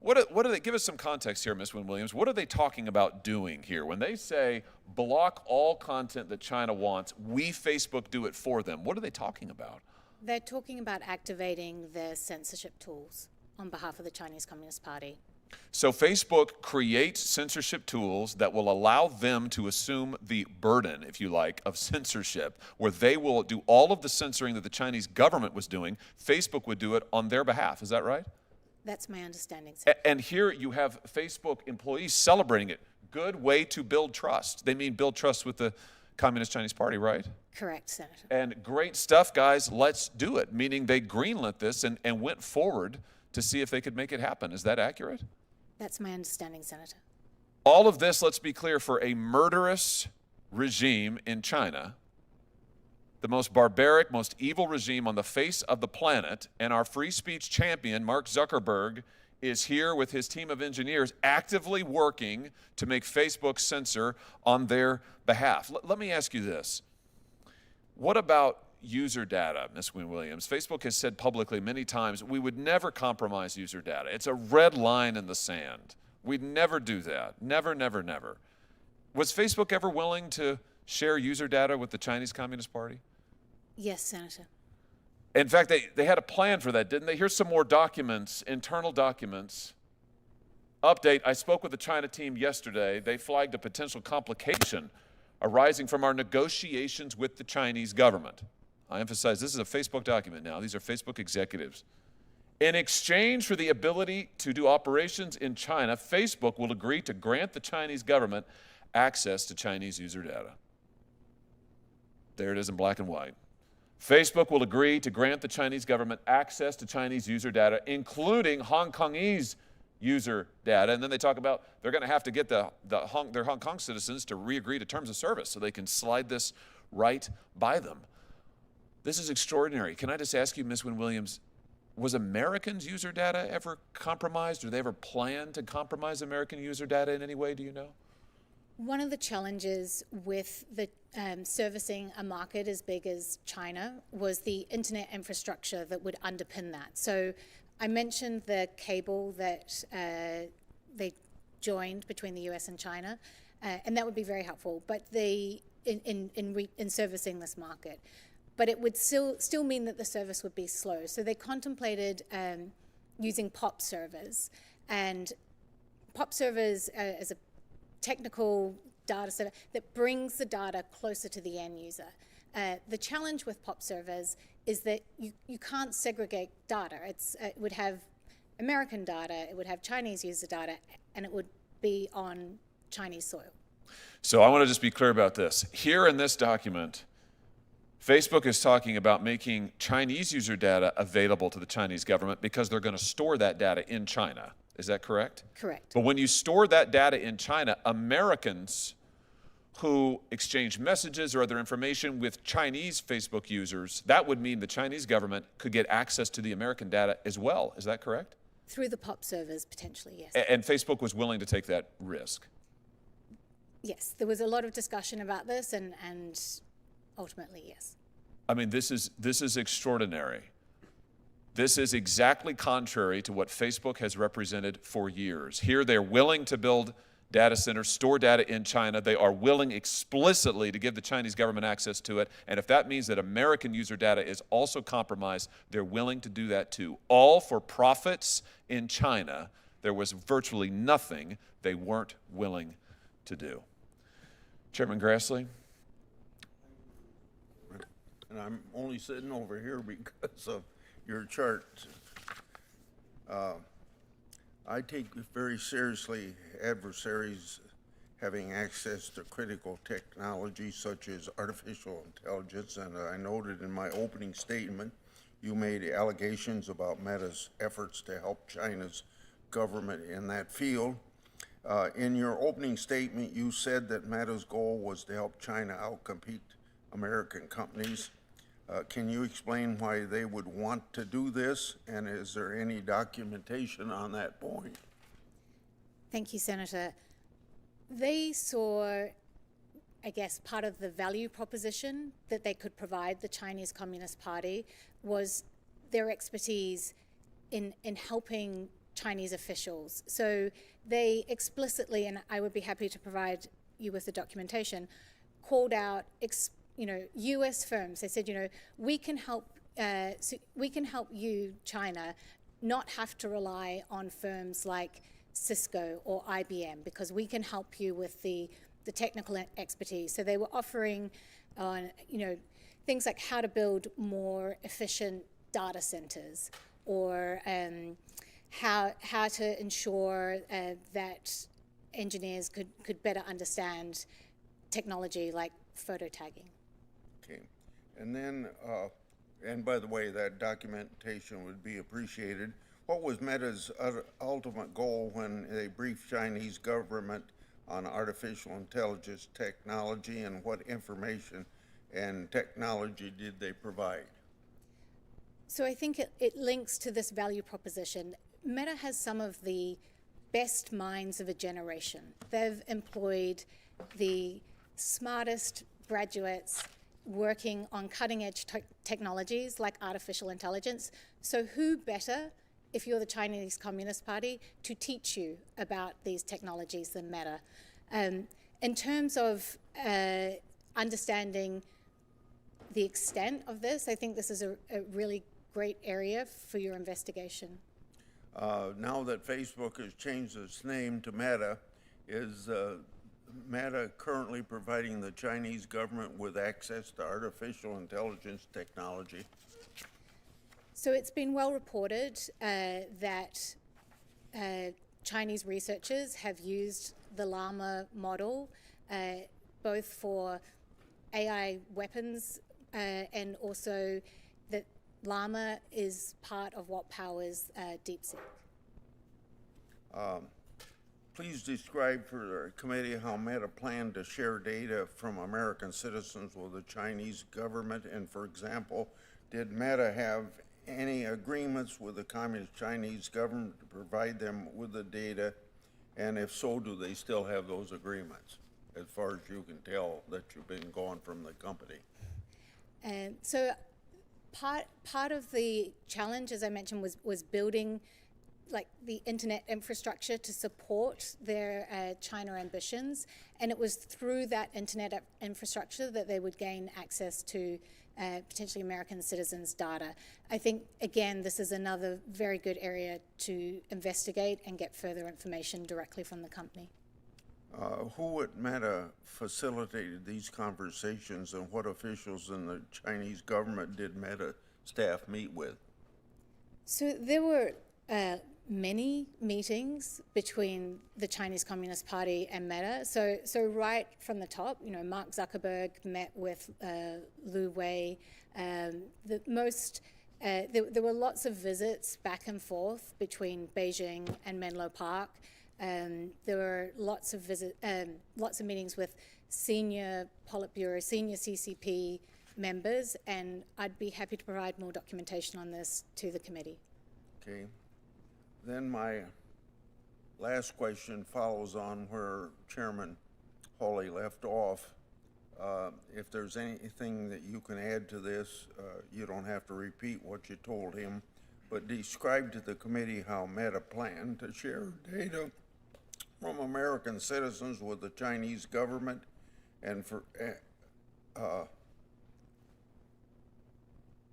S1: What do they, give us some context here, Ms. Wynne Williams. What are they talking about doing here? When they say block all content that China wants, we, Facebook, do it for them. What are they talking about?
S6: They're talking about activating their censorship tools on behalf of the Chinese Communist Party.
S1: So Facebook creates censorship tools that will allow them to assume the burden, if you like, of censorship, where they will do all of the censoring that the Chinese government was doing. Facebook would do it on their behalf. Is that right?
S6: That's my understanding, sir.
S1: And here you have Facebook employees celebrating it. Good way to build trust. They mean build trust with the Communist Chinese Party, right?
S6: Correct, Senator.
S1: And great stuff, guys, let's do it. Meaning they greenlit this and went forward to see if they could make it happen. Is that accurate?
S6: That's my understanding, Senator.
S1: All of this, let's be clear, for a murderous regime in China, the most barbaric, most evil regime on the face of the planet, and our free speech champion, Mark Zuckerberg, is here with his team of engineers actively working to make Facebook censor on their behalf. Let me ask you this. What about user data, Ms. Wynne Williams? Facebook has said publicly many times, we would never compromise user data. It's a red line in the sand. We'd never do that. Never, never, never. Was Facebook ever willing to share user data with the Chinese Communist Party?
S6: Yes, Senator.
S1: In fact, they had a plan for that, didn't they? Here's some more documents, internal documents. Update, I spoke with the China team yesterday. They flagged a potential complication arising from our negotiations with the Chinese government. I emphasize this is a Facebook document now. These are Facebook executives. In exchange for the ability to do operations in China, Facebook will agree to grant the Chinese government access to Chinese user data. There it is in black and white. Facebook will agree to grant the Chinese government access to Chinese user data, including Hong Kongese user data. And then they talk about they're going to have to get their Hong Kong citizens to re-agree to terms of service so they can slide this right by them. This is extraordinary. Can I just ask you, Ms. Wynne Williams, was Americans' user data ever compromised? Or they ever plan to compromise American user data in any way? Do you know?
S6: One of the challenges with the servicing a market as big as China was the internet infrastructure that would underpin that. So I mentioned the cable that they joined between the US and China, and that would be very helpful. But in servicing this market. But it would still mean that the service would be slow. So they contemplated using POP servers. And POP servers is a technical data server that brings the data closer to the end user. The challenge with POP servers is that you can't segregate data. It would have American data, it would have Chinese user data, and it would be on Chinese soil.
S1: So I want to just be clear about this. Here in this document, Facebook is talking about making Chinese user data available to the Chinese government because they're going to store that data in China. Is that correct?
S6: Correct.
S1: But when you store that data in China, Americans who exchange messages or other information with Chinese Facebook users, that would mean the Chinese government could get access to the American data as well. Is that correct?
S6: Through the POP servers, potentially, yes.
S1: And Facebook was willing to take that risk.
S6: Yes, there was a lot of discussion about this, and ultimately, yes.
S1: I mean, this is extraordinary. This is exactly contrary to what Facebook has represented for years. Here, they're willing to build data centers, store data in China. They are willing explicitly to give the Chinese government access to it. And if that means that American user data is also compromised, they're willing to do that too. All for profits in China. There was virtually nothing they weren't willing to do. Chairman Grassley?
S3: And I'm only sitting over here because of your chart. I take very seriously adversaries having access to critical technology such as artificial intelligence, and I noted in my opening statement you made allegations about Meta's efforts to help China's government in that field. In your opening statement, you said that Meta's goal was to help China outcompete American companies. Can you explain why they would want to do this, and is there any documentation on that point?
S6: Thank you, Senator. They saw, I guess, part of the value proposition that they could provide the Chinese Communist Party was their expertise in helping Chinese officials. So they explicitly, and I would be happy to provide you with the documentation, called out U.S. firms. They said, we can help you, China, not have to rely on firms like Cisco or IBM, because we can help you with the technical expertise. So they were offering on, things like how to build more efficient data centers, or how to ensure that engineers could better understand technology like photo tagging.
S3: Okay, and then, and by the way, that documentation would be appreciated. What was Meta's ultimate goal when they briefed Chinese government on artificial intelligence technology, and what information and technology did they provide?
S6: So I think it links to this value proposition. Meta has some of the best minds of a generation. They've employed the smartest graduates working on cutting-edge technologies like artificial intelligence. So who better, if you're the Chinese Communist Party, to teach you about these technologies than Meta? In terms of understanding the extent of this, I think this is a really great area for your investigation.
S3: Now that Facebook has changed its name to Meta, is Meta currently providing the Chinese government with access to artificial intelligence technology?
S6: So it's been well reported that Chinese researchers have used the Llama model both for AI weapons and also that Llama is part of what powers DeepSeek.
S3: Please describe for the committee how Meta planned to share data from American citizens with the Chinese government, and for example, did Meta have any agreements with the Communist Chinese government to provide them with the data, and if so, do they still have those agreements, as far as you can tell that you've been gone from the company?
S6: So part of the challenge, as I mentioned, was building like the internet infrastructure to support their China ambitions, and it was through that internet infrastructure that they would gain access to potentially American citizens' data. I think, again, this is another very good area to investigate and get further information directly from the company.
S3: Who at Meta facilitated these conversations, and what officials in the Chinese government did Meta staff meet with?
S6: So there were many meetings between the Chinese Communist Party and Meta. So right from the top, Mark Zuckerberg met with Lu Wei. There were lots of visits back and forth between Beijing and Menlo Park. There were lots of meetings with senior Politburo, senior CCP members, and I'd be happy to provide more documentation on this to the committee.
S3: Okay. Then my last question follows on where Chairman Hawley left off. If there's anything that you can add to this, you don't have to repeat what you told him, but describe to the committee how Meta planned to share data from American citizens with the Chinese government, and for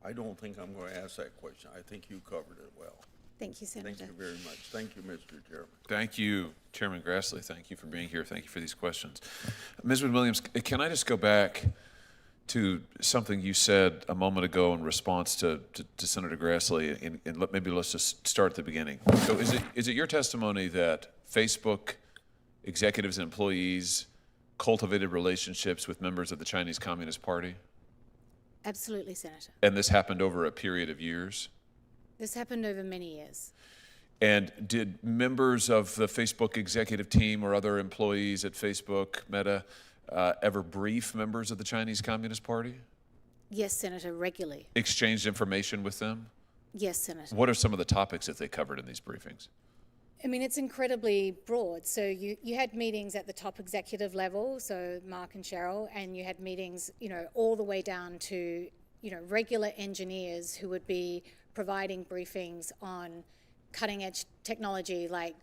S3: I don't think I'm going to ask that question. I think you covered it well.
S6: Thank you, Senator.
S3: Thank you very much. Thank you, Mr. Chairman.
S1: Thank you, Chairman Grassley. Thank you for being here. Thank you for these questions. Ms. Williams, can I just go back to something you said a moment ago in response to Senator Grassley, and maybe let's just start at the beginning. So is it your testimony that Facebook executives and employees cultivated relationships with members of the Chinese Communist Party?
S6: Absolutely, Senator.
S1: And this happened over a period of years?
S6: This happened over many years.
S1: And did members of the Facebook executive team or other employees at Facebook, Meta, ever brief members of the Chinese Communist Party?
S6: Yes, Senator, regularly.
S1: Exchanged information with them?
S6: Yes, Senator.
S1: What are some of the topics that they covered in these briefings?
S6: I mean, it's incredibly broad. So you had meetings at the top executive level, so Mark and Cheryl, and you had meetings, all the way down to, regular engineers who would be providing briefings on cutting edge technology like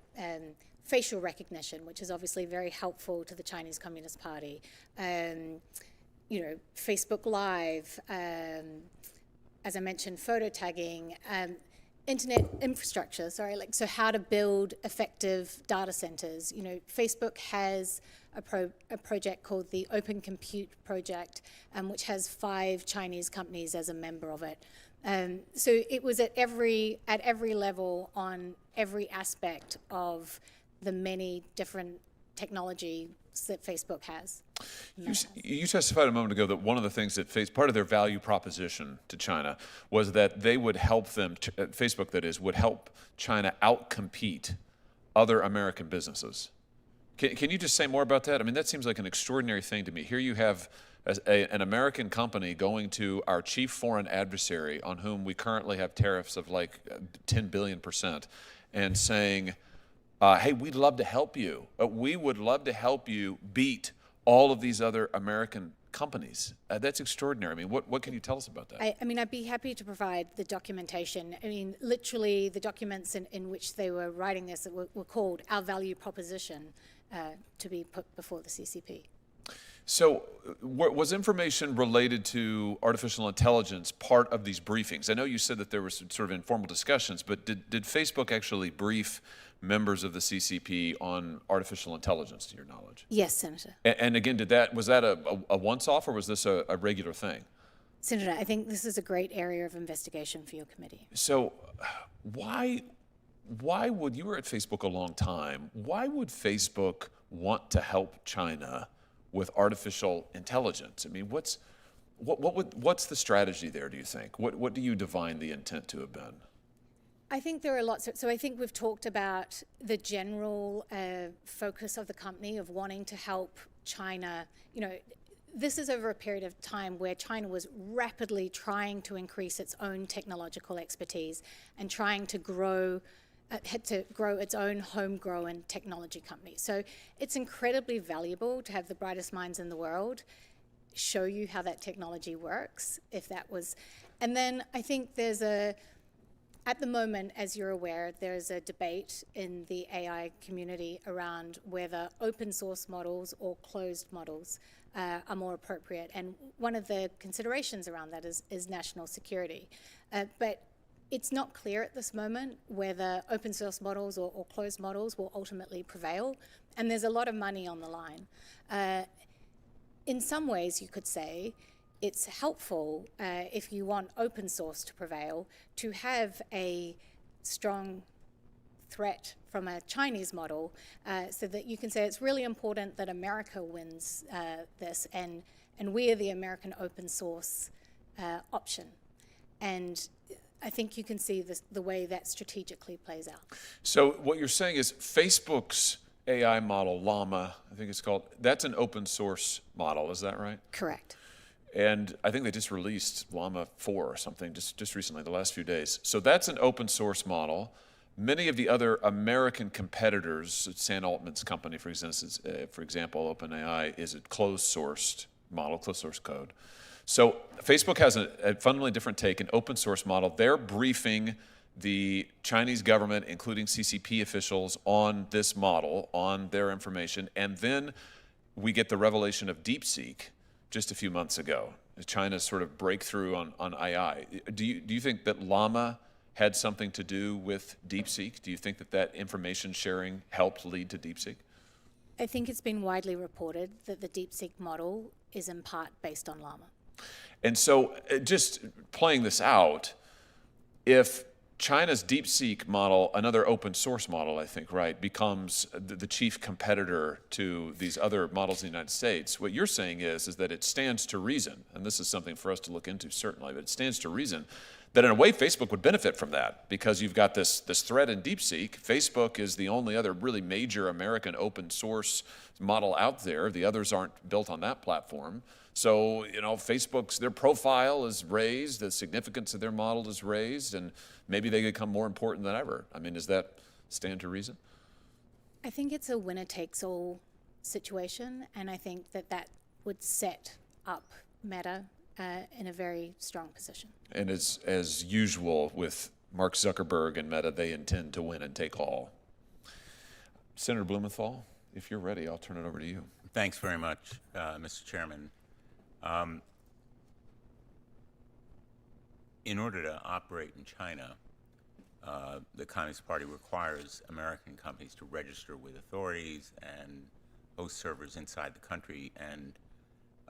S6: facial recognition, which is obviously very helpful to the Chinese Communist Party. Facebook Live, as I mentioned, photo tagging, internet infrastructure, so how to build effective data centers. Facebook has a project called the Open Compute Project, which has 5 Chinese companies as a member of it. So it was at every level on every aspect of the many different technologies that Facebook has.
S1: You testified a moment ago that one of the things that part of their value proposition to China was that they would help them, Facebook that is, would help China outcompete other American businesses. Can you just say more about that? I mean, that seems like an extraordinary thing to me. Here you have an American company going to our chief foreign adversary, on whom we currently have tariffs of like 10 billion%, and saying, hey, we'd love to help you. We would love to help you beat all of these other American companies. That's extraordinary. I mean, what can you tell us about that?
S6: I'd be happy to provide the documentation. I mean, literally the documents in which they were writing this were called our value proposition to be put before the CCP.
S1: So was information related to artificial intelligence part of these briefings? I know you said that there were some sort of informal discussions, but did Facebook actually brief members of the CCP on artificial intelligence, to your knowledge?
S6: Yes, Senator.
S1: And again, was that a once-off, or was this a regular thing?
S6: Senator, I think this is a great area of investigation for your committee.
S1: So why would, you were at Facebook a long time, why would Facebook want to help China with artificial intelligence? I mean, what's the strategy there, do you think? What do you divine the intent to have been?
S6: I think there are lots. So I think we've talked about the general focus of the company of wanting to help China. This is over a period of time where China was rapidly trying to increase its own technological expertise and trying to grow its own homegrown technology company. So it's incredibly valuable to have the brightest minds in the world show you how that technology works, and then I think at the moment, as you're aware, there's a debate in the AI community around whether open source models or closed models are more appropriate. And one of the considerations around that is national security. But it's not clear at this moment whether open source models or closed models will ultimately prevail. And there's a lot of money on the line. In some ways, you could say, it's helpful if you want open source to prevail to have a strong threat from a Chinese model so that you can say it's really important that America wins this and we are the American open source option. And I think you can see the way that strategically plays out.
S1: So what you're saying is Facebook's AI model, Llama, I think it's called, that's an open source model, is that right?
S6: Correct.
S1: And I think they just released Llama 4 or something just recently, the last few days. So that's an open source model. Many of the other American competitors, Sam Altman's company, for example, OpenAI, is a closed sourced model, closed source code. So Facebook has a fundamentally different take, an open source model. They're briefing the Chinese government, including CCP officials, on this model, on their information. And then we get the revelation of DeepSeek just a few months ago, China's sort of breakthrough on AI. Do you think that Llama had something to do with DeepSeek? Do you think that information sharing helped lead to DeepSeek?
S6: I think it's been widely reported that the DeepSeek model is in part based on Llama.
S1: And so just playing this out, if China's DeepSeek model, another open source model, I think, right, becomes the chief competitor to these other models in the United States, what you're saying is that it stands to reason, and this is something for us to look into certainly, but it stands to reason that in a way Facebook would benefit from that because you've got this threat in DeepSeek. Facebook is the only other really major American open source model out there. The others aren't built on that platform. So, Facebook's, their profile is raised, the significance of their model is raised, and maybe they become more important than ever. I mean, does that stand to reason?
S6: I think it's a winner-takes-all situation, and I think that would set up Meta in a very strong position.
S1: And as usual with Mark Zuckerberg and Meta, they intend to win and take all. Senator Blumenthal, if you're ready, I'll turn it over to you.
S4: Thanks very much, Mr. Chairman. In order to operate in China, the Communist Party requires American companies to register with authorities and host servers inside the country. And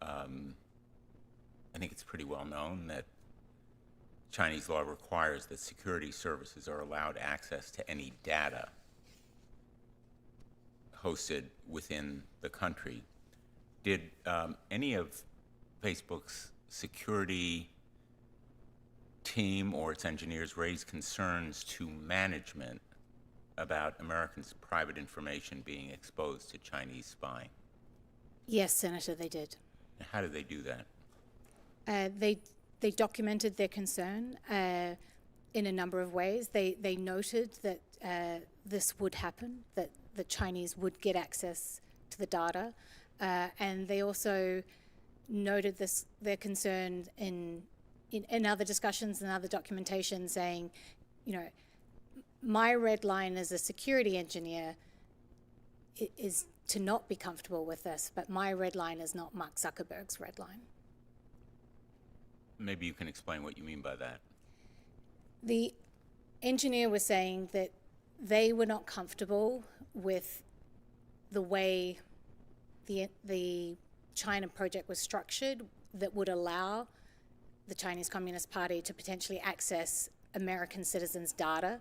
S4: I think it's pretty well known that Chinese law requires that security services are allowed access to any data hosted within the country. Did any of Facebook's security team or its engineers raise concerns to management about Americans' private information being exposed to Chinese spying?
S6: Yes, Senator, they did.
S4: How did they do that?
S6: They documented their concern in a number of ways. They noted that this would happen, that the Chinese would get access to the data, and they also noted their concern in other discussions and other documentation, saying, my red line as a security engineer is to not be comfortable with this, but my red line is not Mark Zuckerberg's red line.
S4: Maybe you can explain what you mean by that.
S6: The engineer was saying that they were not comfortable with the way the China project was structured that would allow the Chinese Communist Party to potentially access American citizens' data.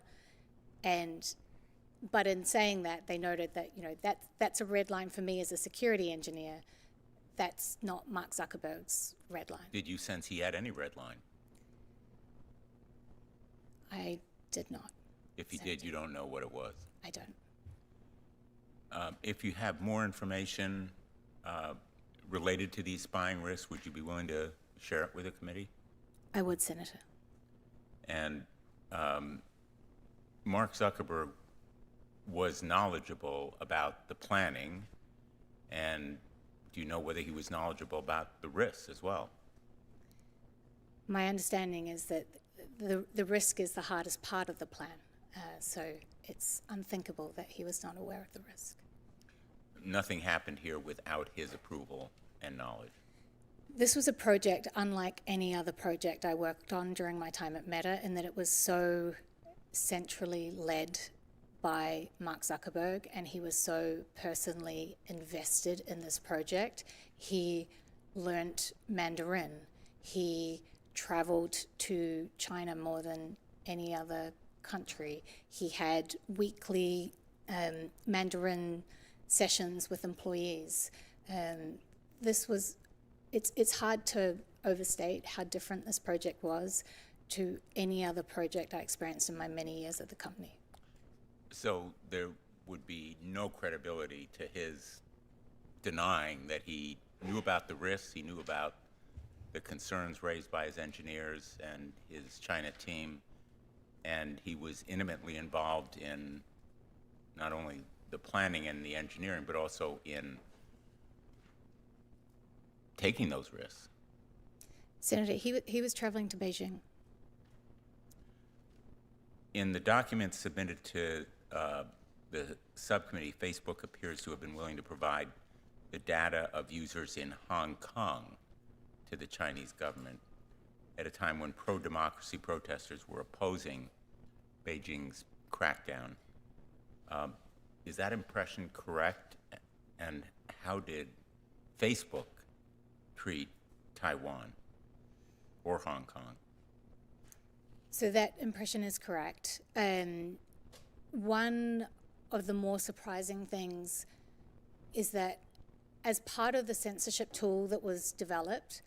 S6: But in saying that, they noted that, that's a red line for me as a security engineer. That's not Mark Zuckerberg's red line.
S4: Did you sense he had any red line?
S6: I did not.
S4: If he did, you don't know what it was?
S6: I don't.
S4: If you have more information related to these spying risks, would you be willing to share it with the committee?
S6: I would, Senator.
S4: And Mark Zuckerberg was knowledgeable about the planning, and do you know whether he was knowledgeable about the risks as well?
S6: My understanding is that the risk is the hardest part of the plan, so it's unthinkable that he was not aware of the risk.
S4: Nothing happened here without his approval and knowledge.
S6: This was a project unlike any other project I worked on during my time at Meta, in that it was so centrally led by Mark Zuckerberg, and he was so personally invested in this project. He learnt Mandarin. He traveled to China more than any other country. He had weekly Mandarin sessions with employees. It's hard to overstate how different this project was. to any other project I experienced in my many years at the company.
S4: So there would be no credibility to his denying that he knew about the risks, he knew about the concerns raised by his engineers and his China team, and he was intimately involved in not only the planning and the engineering, but also in taking those risks.
S6: Senator, he was traveling to Beijing.
S4: In the documents submitted to the subcommittee, Facebook appears to have been willing to provide the data of users in Hong Kong to the Chinese government at a time when pro-democracy protesters were opposing Beijing's crackdown. Is that impression correct? And how did Facebook treat Taiwan or Hong Kong?
S6: So that impression is correct. One of the more surprising things is that as part of the censorship tool that was developed,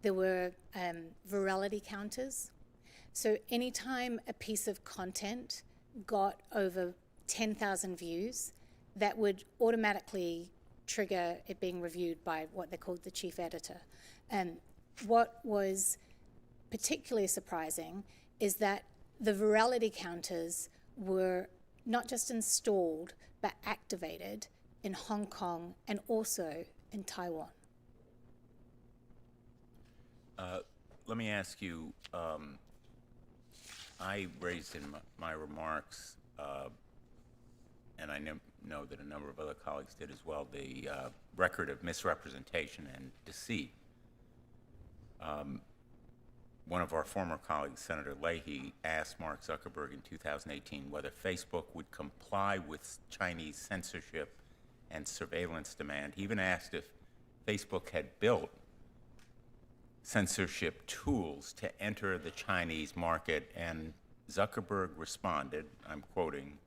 S6: there were virality counters. So anytime a piece of content got over 10,000 views, that would automatically trigger it being reviewed by what they called the chief editor. What was particularly surprising is that the virality counters were not just installed, but activated in Hong Kong and also in Taiwan.
S4: Let me ask you, I raised in my remarks, and I know that a number of other colleagues did as well, the record of misrepresentation and deceit. One of our former colleagues, Senator Leahy, asked Mark Zuckerberg in 2018 whether Facebook would comply with Chinese censorship and surveillance demand. He even asked if Facebook had built censorship tools to enter the Chinese market, and Zuckerberg responded, I'm quoting,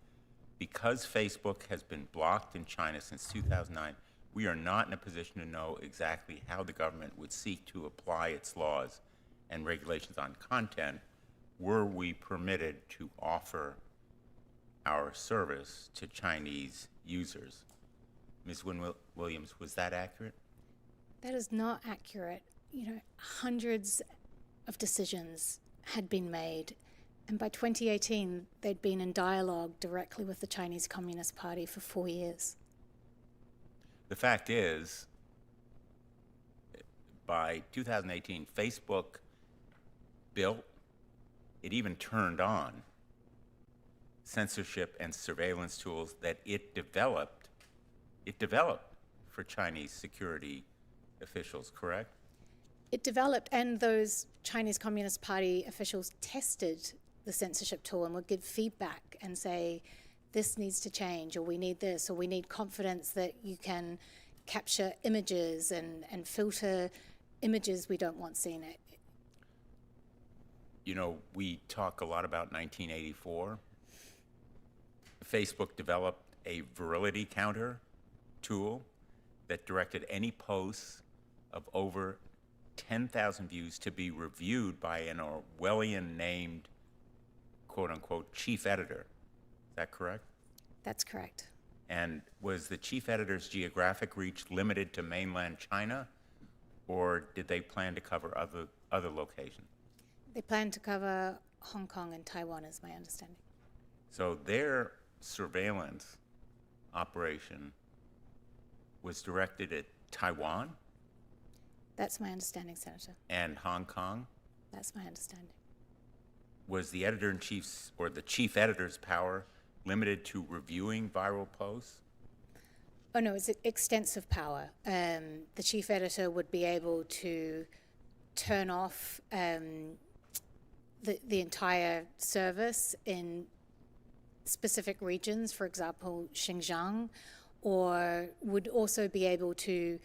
S4: "Because Facebook has been blocked in China since 2009, we are not in a position to know exactly how the government would seek to apply its laws and regulations on content were we permitted to offer our service to Chinese users." Ms. Williams, was that accurate?
S6: That is not accurate. Hundreds of decisions had been made, and by 2018, they'd been in dialogue directly with the Chinese Communist Party for 4 years.
S4: The fact is, by 2018, Facebook built, it even turned on censorship and surveillance tools that it developed for Chinese security officials, correct?
S6: It developed, and those Chinese Communist Party officials tested the censorship tool and would give feedback and say, this needs to change, or we need this, or we need confidence that you can capture images and filter images we don't want seen.
S4: We talk a lot about 1984. Facebook developed a virility counter tool that directed any posts of over 10,000 views to be reviewed by an Orwellian-named, quote-unquote, chief editor. Is that correct?
S6: That's correct.
S4: And was the chief editor's geographic reach limited to mainland China, or did they plan to cover other locations?
S6: They plan to cover Hong Kong and Taiwan, is my understanding.
S4: So their surveillance operation was directed at Taiwan
S6: That's my understanding, Senator.
S4: and Hong Kong.
S6: That's my understanding.
S4: Was the editor-in-chief's or the chief editor's power limited to reviewing viral posts?
S6: Oh, no, it's extensive power. The chief editor would be able to turn off the entire service in specific regions, for example, Xinjiang, or would also be able to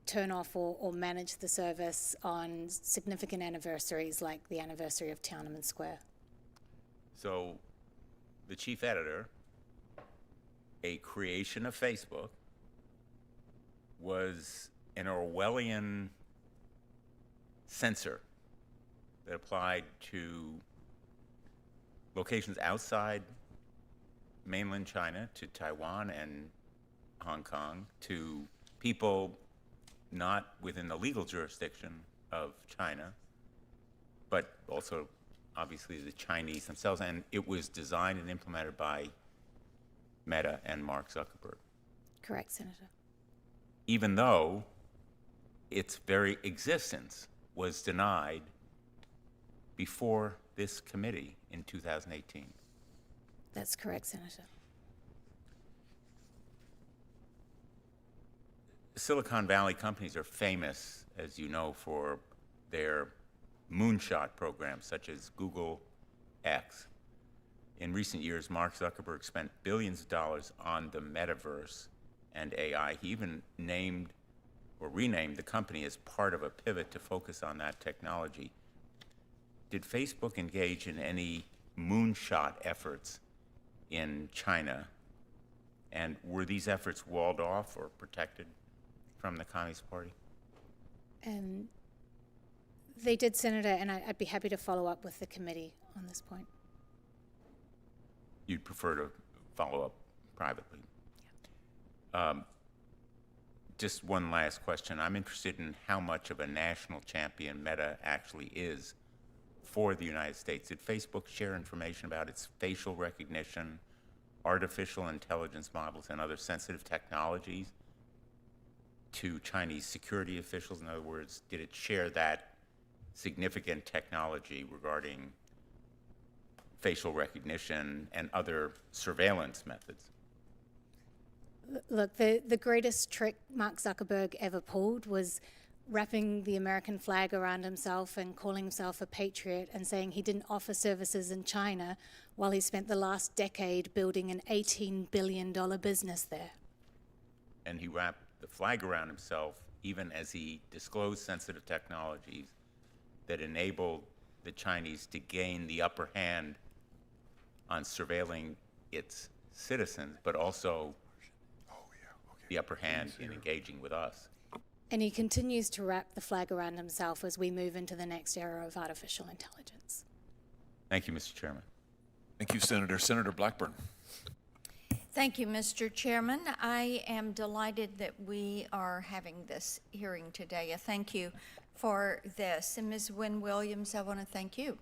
S6: turn off or manage the service on significant anniversaries like the anniversary of Tiananmen Square.
S4: So the chief editor, a creation of Facebook, was an Orwellian censor that applied to locations outside mainland China, to Taiwan and Hong Kong, to people not within the legal jurisdiction of China, but also obviously the Chinese themselves. And it was designed and implemented by Meta and Mark Zuckerberg,
S6: Correct, Senator.
S4: even though its very existence was denied before this committee in 2018.
S6: That's correct, Senator.
S4: Silicon Valley companies are famous, as you know, for their moonshot programs, such as Google X. In recent years, Mark Zuckerberg spent billions of dollars on the metaverse and AI. He even named or renamed the company as part of a pivot to focus on that technology. Did Facebook engage in any moonshot efforts in China? And were these efforts walled off or protected from the Communist Party?
S6: They did, Senator, and I'd be happy to follow up with the committee on this point.
S4: You'd prefer to follow up privately? Just one last question. I'm interested in how much of a national champion Meta actually is for the United States. Did Facebook share information about its facial recognition, artificial intelligence models, and other sensitive technologies to Chinese security officials? In other words, did it share that significant technology regarding facial recognition and other surveillance methods?
S6: Look, the greatest trick Mark Zuckerberg ever pulled was wrapping the American flag around himself and calling himself a patriot and saying he didn't offer services in China while he spent the last decade building an $18 billion business there.
S4: And he wrapped the flag around himself even as he disclosed sensitive technologies that enabled the Chinese to gain the upper hand on surveilling its citizens, but also the upper hand in engaging with us.
S6: And he continues to wrap the flag around himself as we move into the next era of artificial intelligence.
S4: Thank you, Mr. Chairman.
S1: Thank you, Senator. Senator Blackburn.
S7: Thank you, Mr. Chairman. I am delighted that we are having this hearing today. I thank you for this. And Ms. Wynne Williams, I want to thank you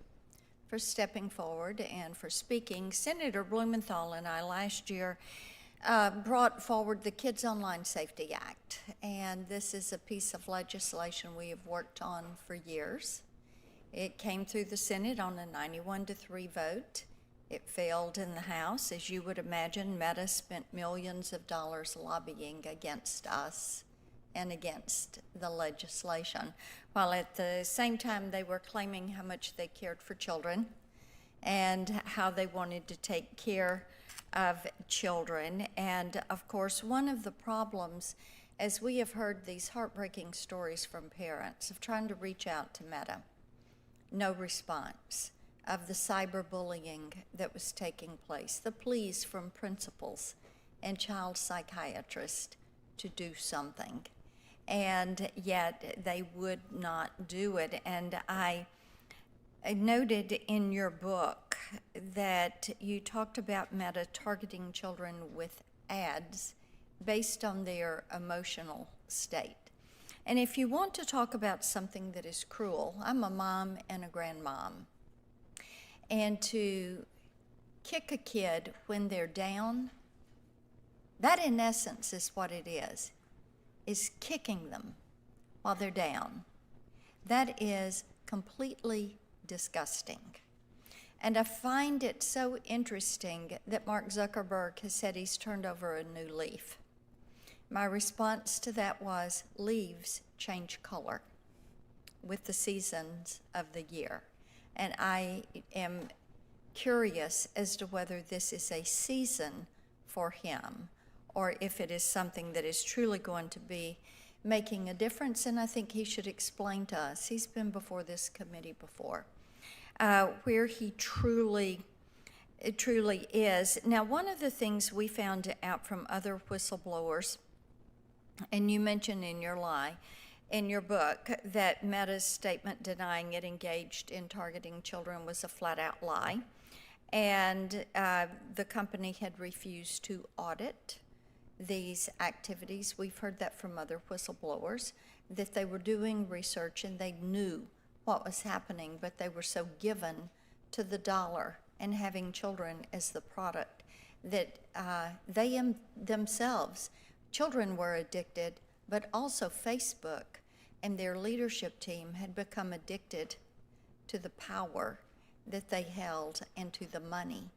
S7: for stepping forward and for speaking. Senator Blumenthal and I last year brought forward the Kids Online Safety Act, and this is a piece of legislation we have worked on for years. It came through the Senate on a 91-3 vote. It failed in the House. As you would imagine, Meta spent millions of dollars lobbying against us and against the legislation, while at the same time they were claiming how much they cared for children and how they wanted to take care of children. And of course, one of the problems, as we have heard these heartbreaking stories from parents of trying to reach out to Meta, no response, of the cyberbullying that was taking place, the pleas from principals and child psychiatrists to do something, and yet they would not do it. And I noted in your book that you talked about Meta targeting children with ads based on their emotional state. And if you want to talk about something that is cruel, I'm a mom and a grandmom. And to kick a kid when they're down, that in essence is what it is kicking them while they're down. That is completely disgusting. And I find it so interesting that Mark Zuckerberg has said he's turned over a new leaf. My response to that was, leaves change color with the seasons of the year. And I am curious as to whether this is a season for him or if it is something that is truly going to be making a difference. And I think he should explain to us. He's been before this committee before, where he truly is. Now, one of the things we found out from other whistleblowers, and you mentioned in your lie, in your book that Meta's statement denying it engaged in targeting children was a flat-out lie, and the company had refused to audit these activities. We've heard that from other whistleblowers, that they were doing research and they knew what was happening, but they were so given to the dollar and having children as the product that themselves, children were addicted, but also Facebook and their leadership team had become addicted to the power that they held and to the money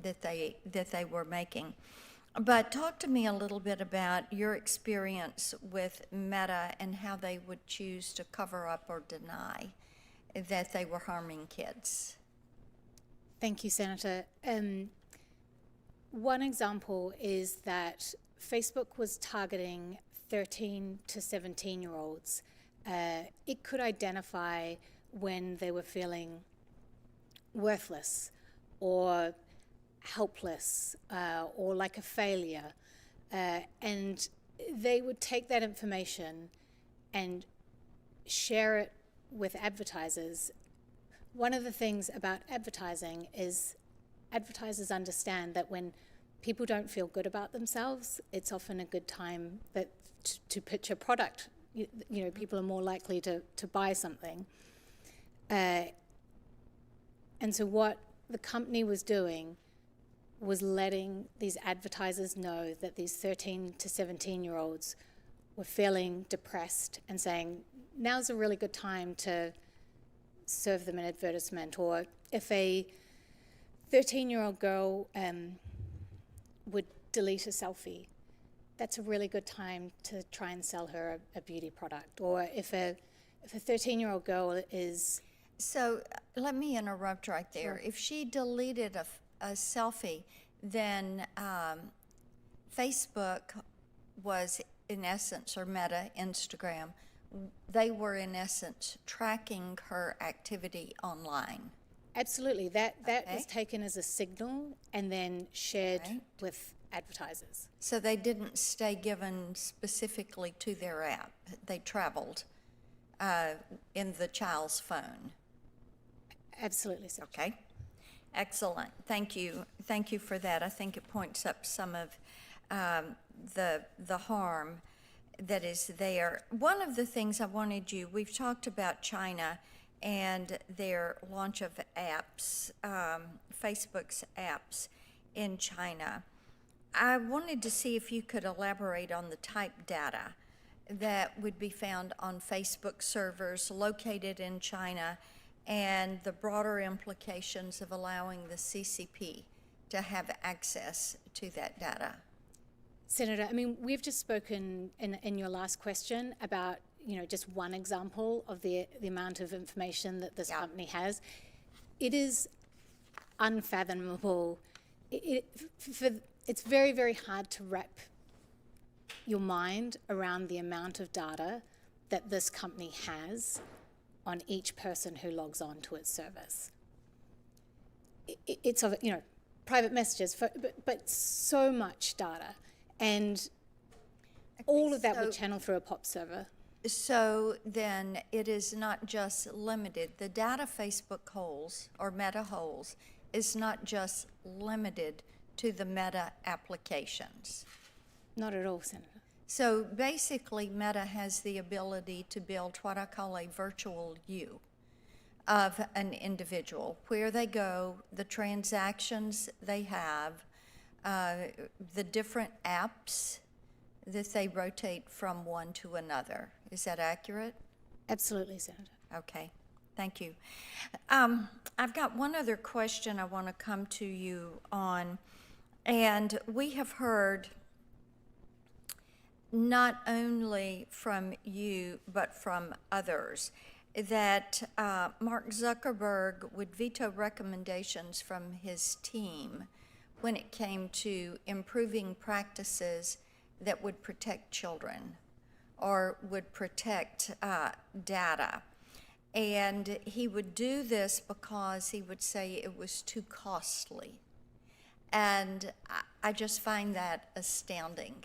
S7: that they were making. But talk to me a little bit about your experience with Meta and how they would choose to cover up or deny that they were harming kids.
S6: Thank you, Senator. One example is that Facebook was targeting 13 to 17-year-olds. It could identify when they were feeling worthless or helpless or like a failure. And they would take that information and share it with advertisers. One of the things about advertising is advertisers understand that when people don't feel good about themselves, it's often a good time to pitch a product. You know, people are more likely to buy something. And so what the company was doing was letting these advertisers know that these 13 to 17-year-olds were feeling depressed and saying, now's a really good time to serve them an advertisement. Or if a 13-year-old girl would delete a selfie, that's a really good time to try and sell her a beauty product. Or if a 13-year-old girl is...
S7: So let me interrupt right there.
S6: Sure.
S7: If she deleted a selfie, then Facebook was in essence, or Meta, Instagram, they were in essence tracking her activity online.
S6: Absolutely. That
S7: Okay.
S6: was taken as a signal and then shared
S7: Right.
S6: with advertisers.
S7: So they didn't stay given specifically to their app. They traveled in the child's phone.
S6: Absolutely, sir.
S7: Okay. Excellent. Thank you. Thank you for that. I think it points up some of the harm that is there. One of the things I wanted we've talked about China and their launch of apps, Facebook's apps in China. I wanted to see if you could elaborate on the type data that would be found on Facebook servers located in China and the broader implications of allowing the CCP to have access to that data.
S6: Senator, I mean, we've just spoken in your last question about, just one example of the amount of information that this company has. It is unfathomable. It's very, very hard to wrap your mind around the amount of data that this company has on each person who logs on to its service. It's private messages, but so much data. And all of that would channel through a POP server.
S7: So then it is not just limited. The data Facebook holds, or Meta holds, is not just limited to the Meta applications.
S6: Not at all, Senator.
S7: So basically, Meta has the ability to build what I call a virtual you of an individual, where they go, the transactions they have, the different apps that they rotate from one to another. Is that accurate?
S6: Absolutely, Senator.
S7: Okay, thank you. I've got one other question I want to come to you on, and we have heard not only from you, but from others, that Mark Zuckerberg would veto recommendations from his team when it came to improving practices that would protect children or would protect data. And he would do this because he would say it was too costly. And I just find that astounding.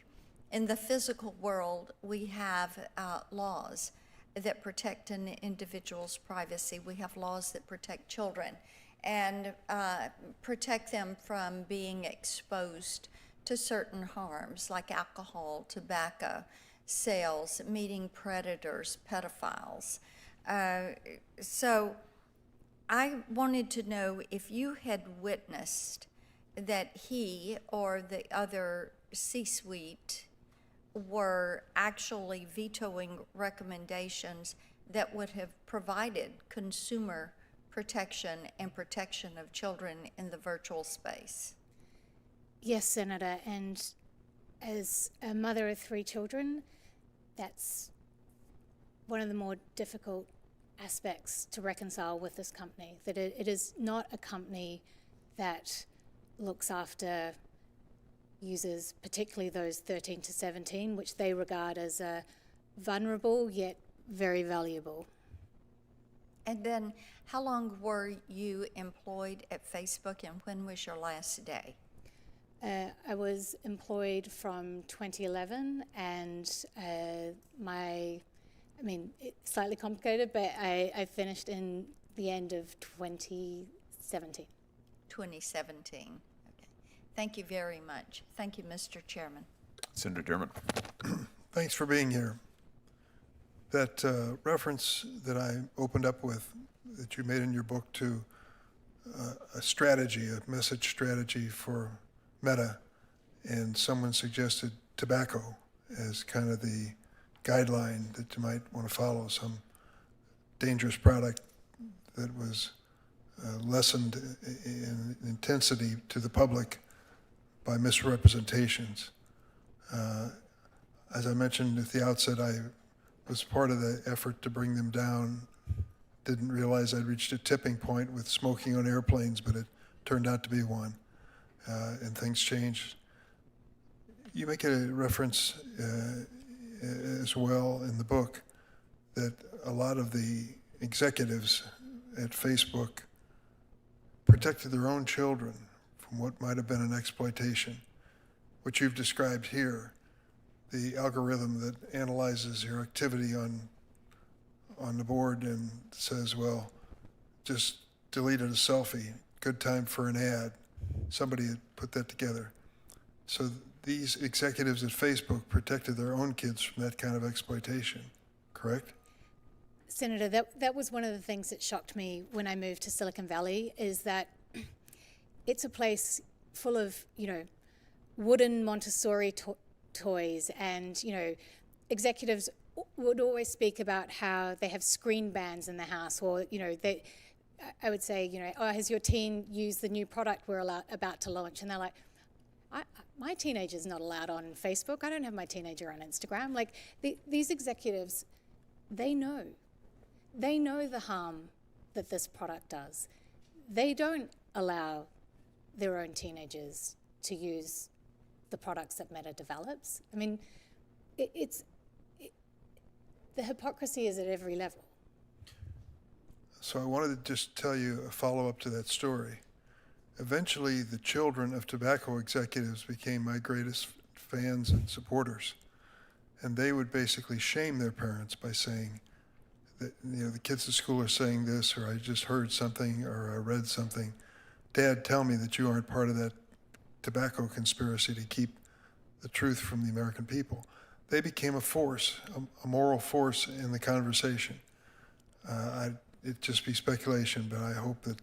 S7: In the physical world, we have laws that protect an individual's privacy. We have laws that protect children and protect them from being exposed to certain harms like alcohol, tobacco, sales, meeting predators, pedophiles. So I wanted to know if you had witnessed that he or the other C-suite were actually vetoing recommendations that would have provided consumer protection and protection of children in the virtual space.
S6: Yes, Senator, and as a mother of 3 children, that's one of the more difficult aspects to reconcile with this company, that it is not a company that looks after users, particularly those 13 to 17, which they regard as vulnerable yet very valuable.
S7: And then, how long were you employed at Facebook, and when was your last day?
S6: I was employed from 2011, and it's slightly complicated, but I finished in the end of 2017.
S7: 2017. Okay. Thank you very much. Thank you, Mr. Chairman.
S1: Senator Durman.
S2: Thanks for being here. That reference that I opened up with, that you made in your book to a strategy, a message strategy for Meta, and someone suggested tobacco as kind of the guideline that you might want to follow, some dangerous product that was lessened in intensity to the public by misrepresentations. As I mentioned at the outset, I was part of the effort to bring them down. Didn't realize I'd reached a tipping point with smoking on airplanes, but it turned out to be one, and things changed. You make a reference as well in the book that a lot of the executives at Facebook protected their own children from what might have been an exploitation. What you've described here, the algorithm that analyzes your activity on the board and says, well, just deleted a selfie, good time for an ad. Somebody had put that together. So these executives at Facebook protected their own kids from that kind of exploitation, correct?
S6: Senator, that was one of the things that shocked me when I moved to Silicon Valley, is that it's a place full of, wooden Montessori toys, and, executives would always speak about how they have screen bans in the house, or, I would say, oh, has your teen used the new product we're about to launch? And they're like, my teenager's not allowed on Facebook. I don't have my teenager on Instagram. Like, these executives, they know the harm that this product does. They don't allow their own teenagers to use the products that Meta develops. I mean, the hypocrisy is at every level.
S2: So I wanted to just tell you a follow-up to that story. Eventually, the children of tobacco executives became my greatest fans and supporters. And they would basically shame their parents by saying that, the kids at school are saying this, or I just heard something, or I read something. Dad, tell me that you aren't part of that tobacco conspiracy to keep the truth from the American people. They became a force, a moral force in the conversation. It'd just be speculation, but I hope that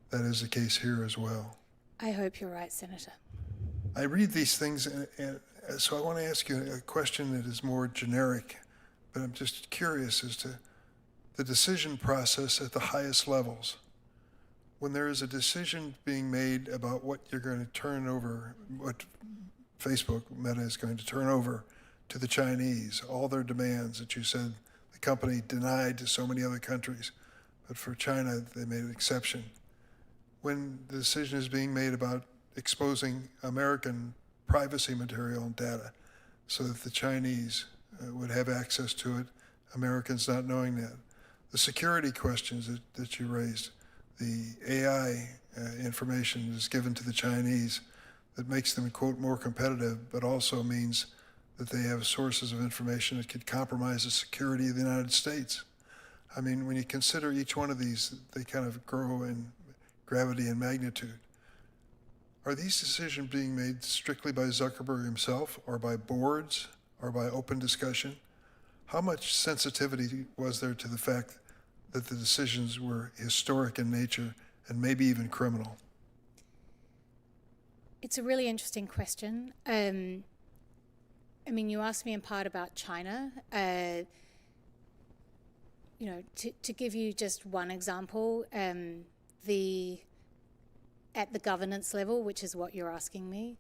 S2: that is the case here as well.
S6: I hope you're right, Senator.
S2: I read these things, and so I want to ask you a question that is more generic, but I'm just curious as to the decision process at the highest levels. When there is a decision being made about what you're going to turn over, what Facebook, Meta, is going to turn over to the Chinese, all their demands that you said the company denied to so many other countries, but for China, they made an exception. When the decision is being made about exposing American privacy material and data so that the Chinese would have access to it, Americans not knowing that. The security questions that you raised, the AI information is given to the Chinese that makes them, quote, more competitive, but also means that they have sources of information that could compromise the security of the United States. I mean, when you consider each one of these, they kind of grow in gravity and magnitude. Are these decisions being made strictly by Zuckerberg himself, or by boards, or by open discussion? How much sensitivity was there to the fact that the decisions were historic in nature and maybe even criminal?
S6: It's a really interesting question. I mean, you asked me in part about China. To give you just one example, at the governance level, which is what you're asking me,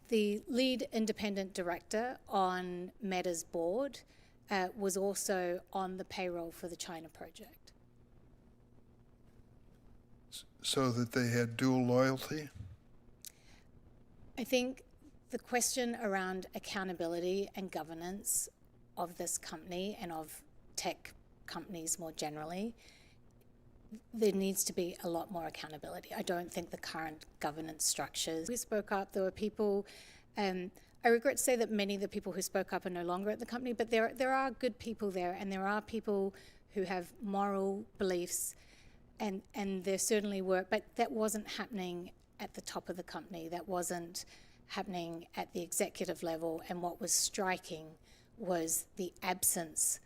S6: the lead independent director on Meta's board was also on the payroll for the China project.
S2: So that they had dual loyalty?
S6: I think the question around accountability and governance of this company and of tech companies more generally, there needs to be a lot more accountability. I don't think the current governance structures. We spoke up, there were people, I regret to say that many of the people who spoke up are no longer at the company, but there are good people there, and there are people who have moral beliefs, and there certainly were, but that wasn't happening at the top of the company. That wasn't happening at the executive level, and what was striking was the absence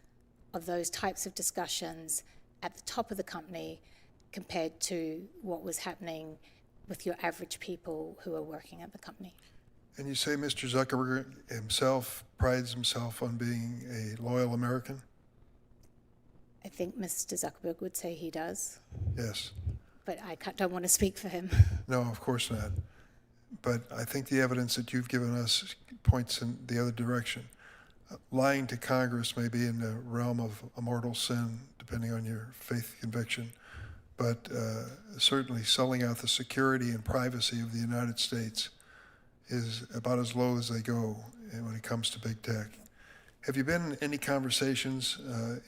S6: of those types of discussions at the top of the company compared to what was happening with your average people who are working at the company.
S2: And you say Mr. Zuckerberg himself prides himself on being a loyal American?
S6: I think Mr. Zuckerberg would say he does,
S2: Yes.
S6: but I don't want to speak for him.
S2: No, of course not. But I think the evidence that you've given us points in the other direction. Lying to Congress may be in the realm of a mortal sin, depending on your faith conviction, but certainly selling out the security and privacy of the United States is about as low as they go when it comes to big tech. Have you been in any conversations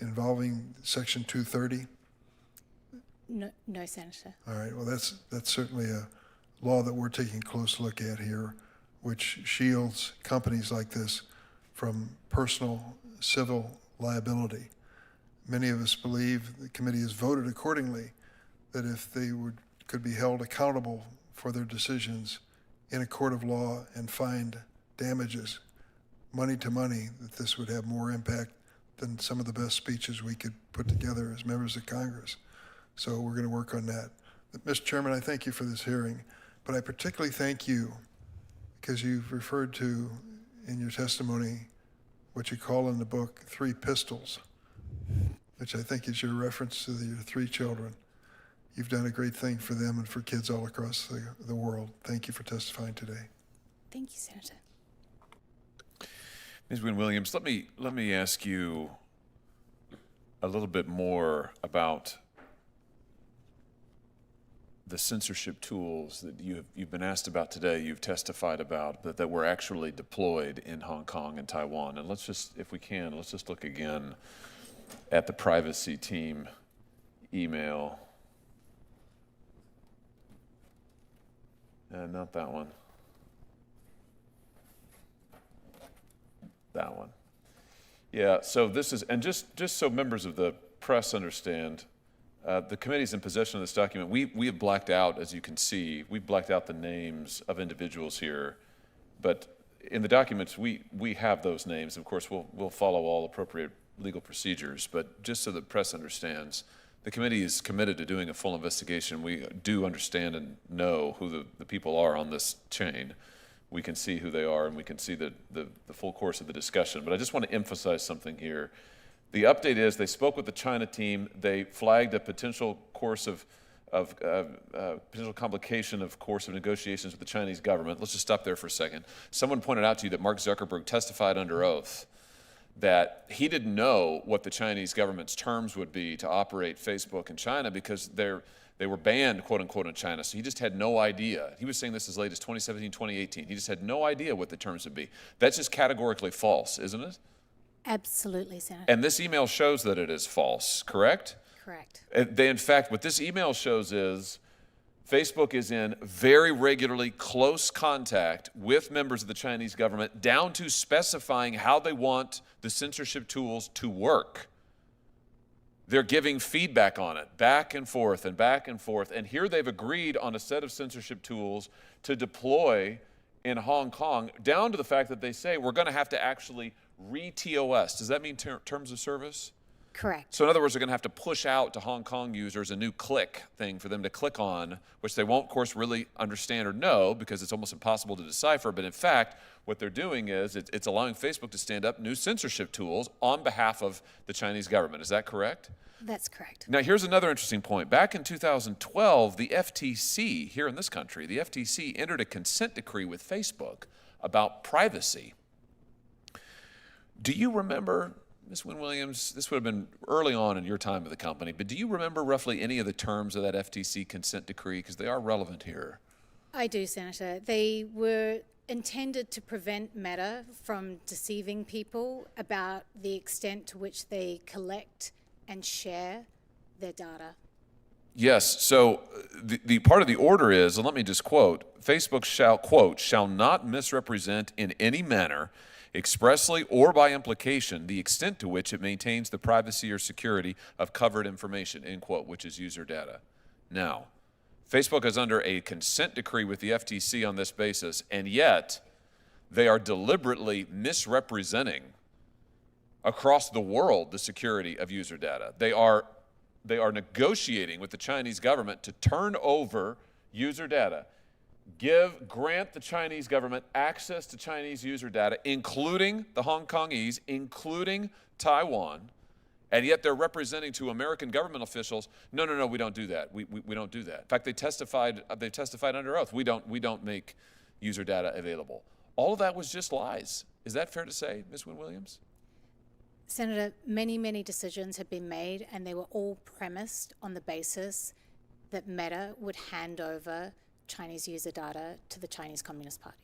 S2: involving Section 230?
S6: No, Senator.
S2: All right, well, that's certainly a law that we're taking a close look at here, which shields companies like this from personal civil liability. Many of us believe the committee has voted accordingly that if they could be held accountable for their decisions in a court of law and fined damages, money to money, that this would have more impact than some of the best speeches we could put together as members of Congress. So we're going to work on that. But, Mr. Chairman, I thank you for this hearing, but I particularly thank you because you've referred to in your testimony what you call in the book 3 pistols, which I think is your reference to your 3 children. You've done a great thing for them and for kids all across the world. Thank you for testifying today.
S6: Thank you, Senator.
S1: Ms. Wynne-Williams, let me ask you a little bit more about the censorship tools that you've been asked about today, you've testified about, that were actually deployed in Hong Kong and Taiwan. And let's just, if we can, let's just look again at the privacy team email. Not that one. That one. Yeah, so this is, and just so members of the press understand, the committee's in possession of this document. We have blacked out, as you can see, we've blacked out the names of individuals here, but in the documents, we have those names. Of course, we'll follow all appropriate legal procedures, but just so the press understands, the committee is committed to doing a full investigation. We do understand and know who the people are on this chain. We can see who they are, and we can see the full course of the discussion. But I just want to emphasize something here. The update is they spoke with the China team. They flagged a potential course of potential complication of course of negotiations with the Chinese government. Let's just stop there for a second. Someone pointed out to you that Mark Zuckerberg testified under oath that he didn't know what the Chinese government's terms would be to operate Facebook in China because they were banned, quote unquote, in China. So he just had no idea. He was saying this as late as 2017, 2018. He just had no idea what the terms would be. That's just categorically false, isn't it?
S6: Absolutely, Senator.
S1: And this email shows that it is false, correct?
S6: Correct.
S1: In fact, what this email shows is Facebook is in very regularly close contact with members of the Chinese government, down to specifying how they want the censorship tools to work. They're giving feedback on it, back and forth and back and forth. And here they've agreed on a set of censorship tools to deploy in Hong Kong, down to the fact that they say we're going to have to actually re-TOS. Does that mean terms of service?
S6: Correct.
S1: So in other words, they're going to have to push out to Hong Kong users a new click thing for them to click on, which they won't, of course, really understand or know because it's almost impossible to decipher. But in fact, what they're doing is it's allowing Facebook to stand up new censorship tools on behalf of the Chinese government. Is that correct?
S6: That's correct.
S1: Now, here's another interesting point. Back in 2012, the FTC here in this country, the FTC entered a consent decree with Facebook about privacy. Do you remember, Ms. Wynne-Williams, this would have been early on in your time at the company, but do you remember roughly any of the terms of that FTC consent decree? Because they are relevant here.
S6: I do, Senator. They were intended to prevent Meta from deceiving people about the extent to which they collect and share their data.
S1: Yes, so the part of the order is, and let me just quote, Facebook shall, quote, shall not misrepresent in any manner, expressly or by implication, the extent to which it maintains the privacy or security of covered information, end quote, which is user data. Now, Facebook is under a consent decree with the FTC on this basis, and yet they are deliberately misrepresenting across the world the security of user data. They are negotiating with the Chinese government to turn over user data, grant the Chinese government access to Chinese user data, including the Hong Kongese, including Taiwan, and yet they're representing to American government officials, no, we don't do that. We don't do that. In fact, they testified under oath. We don't make user data available. All of that was just lies. Is that fair to say, Ms. Wynne-Williams?
S6: Senator, many decisions have been made, and they were all premised on the basis that Meta would hand over Chinese user data to the Chinese Communist Party.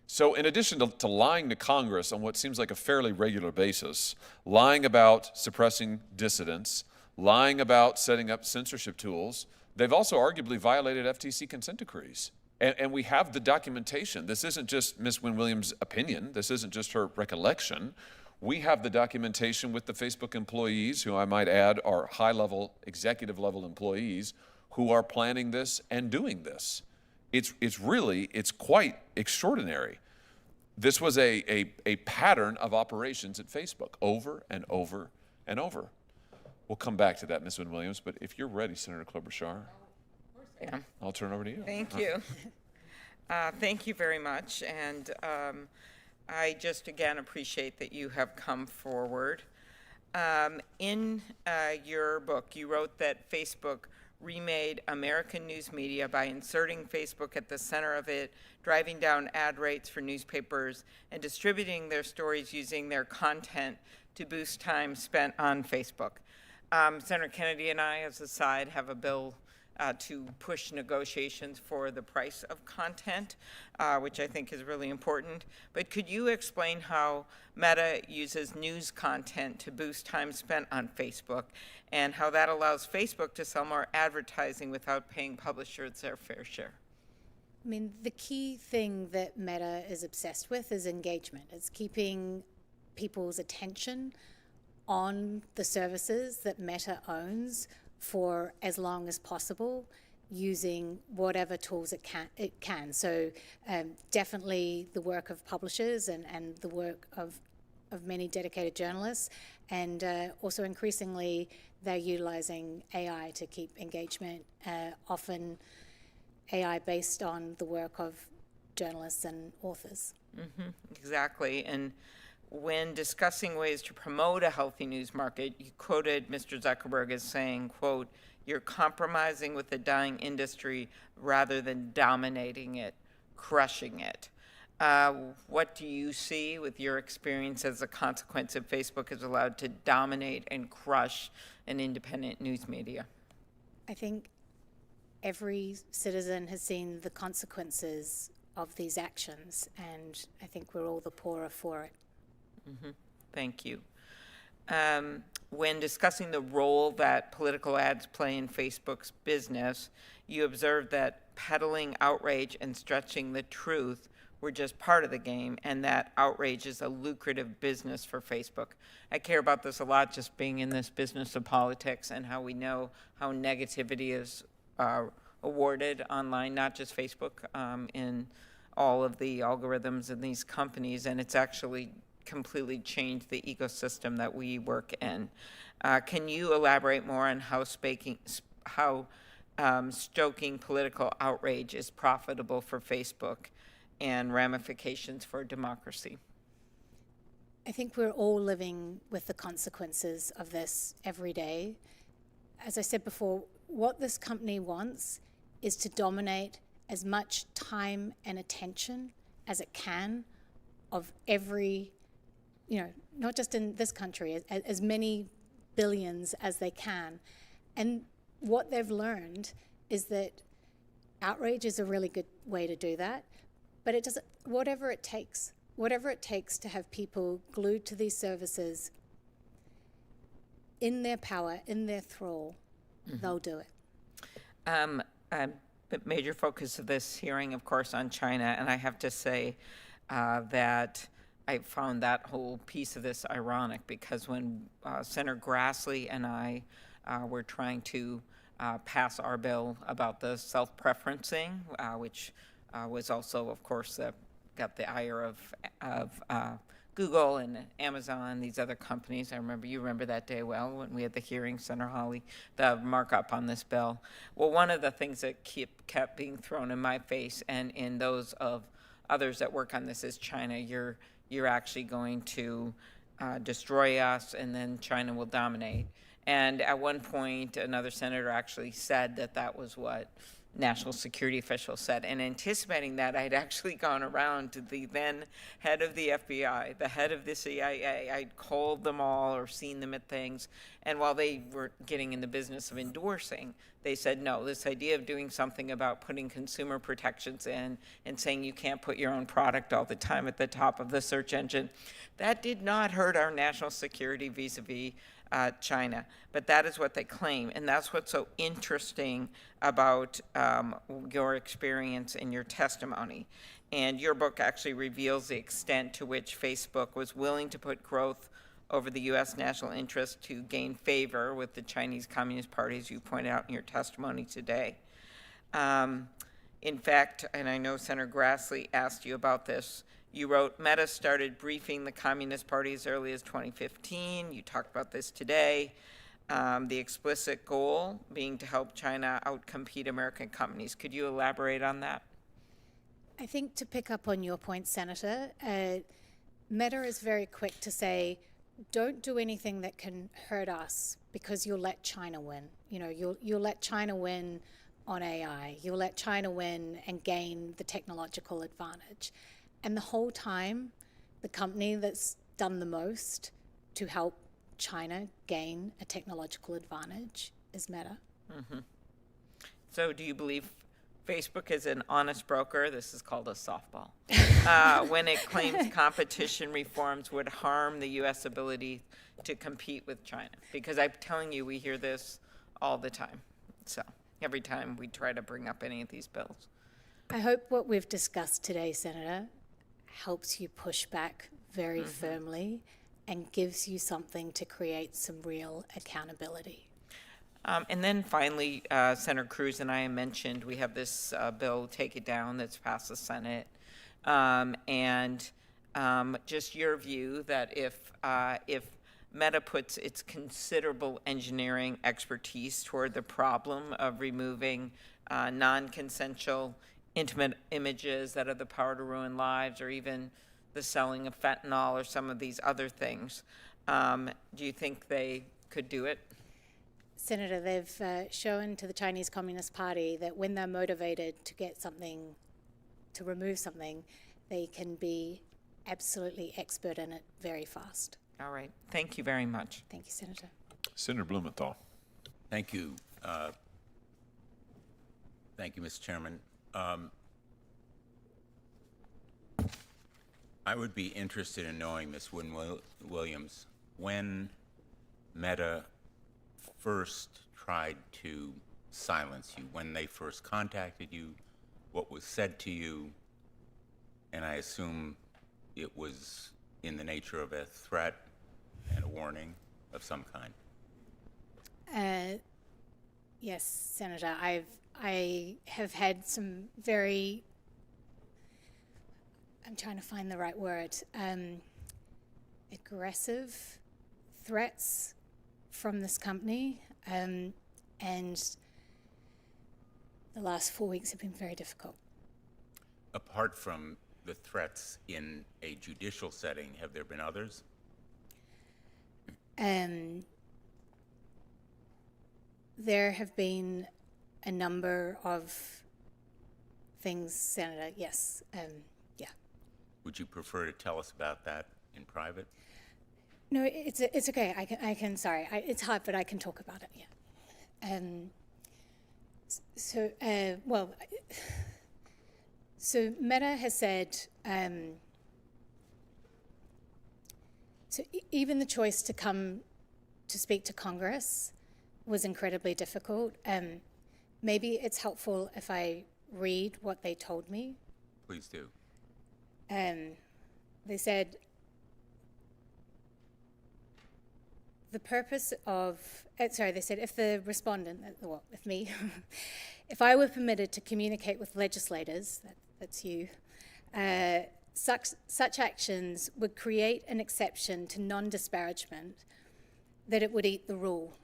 S1: So in addition to lying to Congress on what seems like a fairly regular basis, lying about suppressing dissidents, lying about setting up censorship tools, they've also arguably violated FTC consent decrees. And we have the documentation. This isn't just Ms. Wynne-Williams' opinion. This isn't just her recollection. We have the documentation with the Facebook employees, who I might add are high-level, executive-level employees, who are planning this and doing this. It's quite extraordinary. This was a pattern of operations at Facebook over and over and over. We'll come back to that, Ms. Wynne-Williams, but if you're ready, Senator Klobuchar,
S5: Yeah.
S1: I'll turn it over to you.
S5: Thank you. Thank you very much. And I just again appreciate that you have come forward. In your book, you wrote that Facebook remade American news media by inserting Facebook at the center of it, driving down ad rates for newspapers, and distributing their stories using their content to boost time spent on Facebook. Senator Kennedy and I, as a side, have a bill to push negotiations for the price of content, which I think is really important. But could you explain how Meta uses news content to boost time spent on Facebook, and how that allows Facebook to sell more advertising without paying publishers their fair share?
S6: I mean, the key thing that Meta is obsessed with is engagement. It's keeping people's attention on the services that Meta owns for as long as possible, using whatever tools it can. So definitely the work of publishers and the work of many dedicated journalists, and also increasingly they're utilizing AI to keep engagement, often AI based on the work of journalists and authors.
S5: Mm-hmm, exactly. And when discussing ways to promote a healthy news market, you quoted Mr. Zuckerberg as saying, quote, "You're compromising with the dying industry rather than dominating it, crushing it." What do you see with your experience as a consequence of Facebook is allowed to dominate and crush an independent news media?
S6: I think every citizen has seen the consequences of these actions, and I think we're all the poorer for it.
S5: Mm-hmm. Thank you. when discussing the role that political ads play in Facebook's business, you observed that peddling outrage and stretching the truth were just part of the game, and that outrage is a lucrative business for Facebook. I care about this a lot, just being in this business of politics and how we know how negativity is awarded online, not just Facebook, in all of the algorithms in these companies, and it's actually completely changed the ecosystem that we work in. Can you elaborate more on how stoking political outrage is profitable for Facebook and ramifications for democracy?
S6: I think we're all living with the consequences of this every day. As I said before, what this company wants is to dominate as much time and attention as it can of every, not just in this country, as many billions as they can. And what they've learned is that outrage is a really good way to do that, but it doesn't, whatever it takes to have people glued to these services in their power, in their thrall, they'll do it.
S5: The major focus of this hearing, of course, on China, and I have to say that I found that whole piece of this ironic, because when Senator Grassley and I were trying to pass our bill about the self-preferencing, which was also, of course, got the ire of Google and Amazon, these other companies. You remember that day well when we had the hearing, Senator Hawley, the markup on this bill. Well, one of the things that kept being thrown in my face and in those of others that work on this is China. You're actually going to destroy us, and then China will dominate. And at one point, another senator actually said that was what national security officials said. And anticipating that, I had actually gone around to the then head of the FBI, the head of the CIA. I'd called them all or seen them at things. And while they were getting in the business of endorsing, they said, no, this idea of doing something about putting consumer protections in and saying you can't put your own product all the time at the top of the search engine, that did not hurt our national security vis-a-vis China. But that is what they claim, and that's what's so interesting about your experience and your testimony. And your book actually reveals the extent to which Facebook was willing to put growth over the U.S. national interest to gain favor with the Chinese Communist Party, as you pointed out in your testimony today. In fact, and I know Senator Grassley asked you about this, you wrote, Meta started briefing the Communist Party as early as 2015. You talked about this today. The explicit goal being to help China outcompete American companies. Could you elaborate on that?
S6: I think to pick up on your point, Senator, Meta is very quick to say, don't do anything that can hurt us because you'll let China win. You'll let China win on AI. You'll let China win and gain the technological advantage. And the whole time, the company that's done the most to help China gain a technological advantage is Meta.
S5: Mm-hmm. So do you believe Facebook is an honest broker? This is called a softball. When it claims competition reforms would harm the U.S. ability to compete with China? Because I'm telling you, we hear this all the time. So every time we try to bring up any of these bills.
S6: I hope what we've discussed today, Senator, helps you push back very firmly and gives you something to create some real accountability.
S5: And then finally, Senator Cruz and I mentioned we have this bill, Take It Down, that's passed the Senate. And just your view that if Meta puts its considerable engineering expertise toward the problem of removing non-consensual intimate images that have the power to ruin lives, or even the selling of fentanyl or some of these other things, do you think they could do it?
S6: Senator, they've shown to the Chinese Communist Party that when they're motivated to get something, to remove something, they can be absolutely expert in it very fast.
S5: All right. Thank you very much.
S6: Thank you, Senator.
S1: Senator Blumenthal.
S4: Thank you. Thank you, Mr. Chairman. I would be interested in knowing, Ms. Wynne-Williams, when Meta first tried to silence you, when they first contacted you, what was said to you, and I assume it was in the nature of a threat and a warning of some kind.
S6: Yes, Senator. I have had some very, I'm trying to find the right word, aggressive threats from this company, and the last 4 weeks have been very difficult.
S4: Apart from the threats in a judicial setting, have there been others?
S6: There have been a number of things, Senator, yes, yeah.
S4: Would you prefer to tell us about that in private?
S6: No, it's okay, I can, sorry, it's hard, but I can talk about it, yeah. So Meta has said, so even the choice to come to speak to Congress was incredibly difficult. Maybe it's helpful if I read what they told me.
S4: Please do.
S6: They said, the purpose of, they said if the respondent, well, if me, if I were permitted to communicate with legislators, that's you, such actions would create an exception to non-disparagement, that it would eat the rule.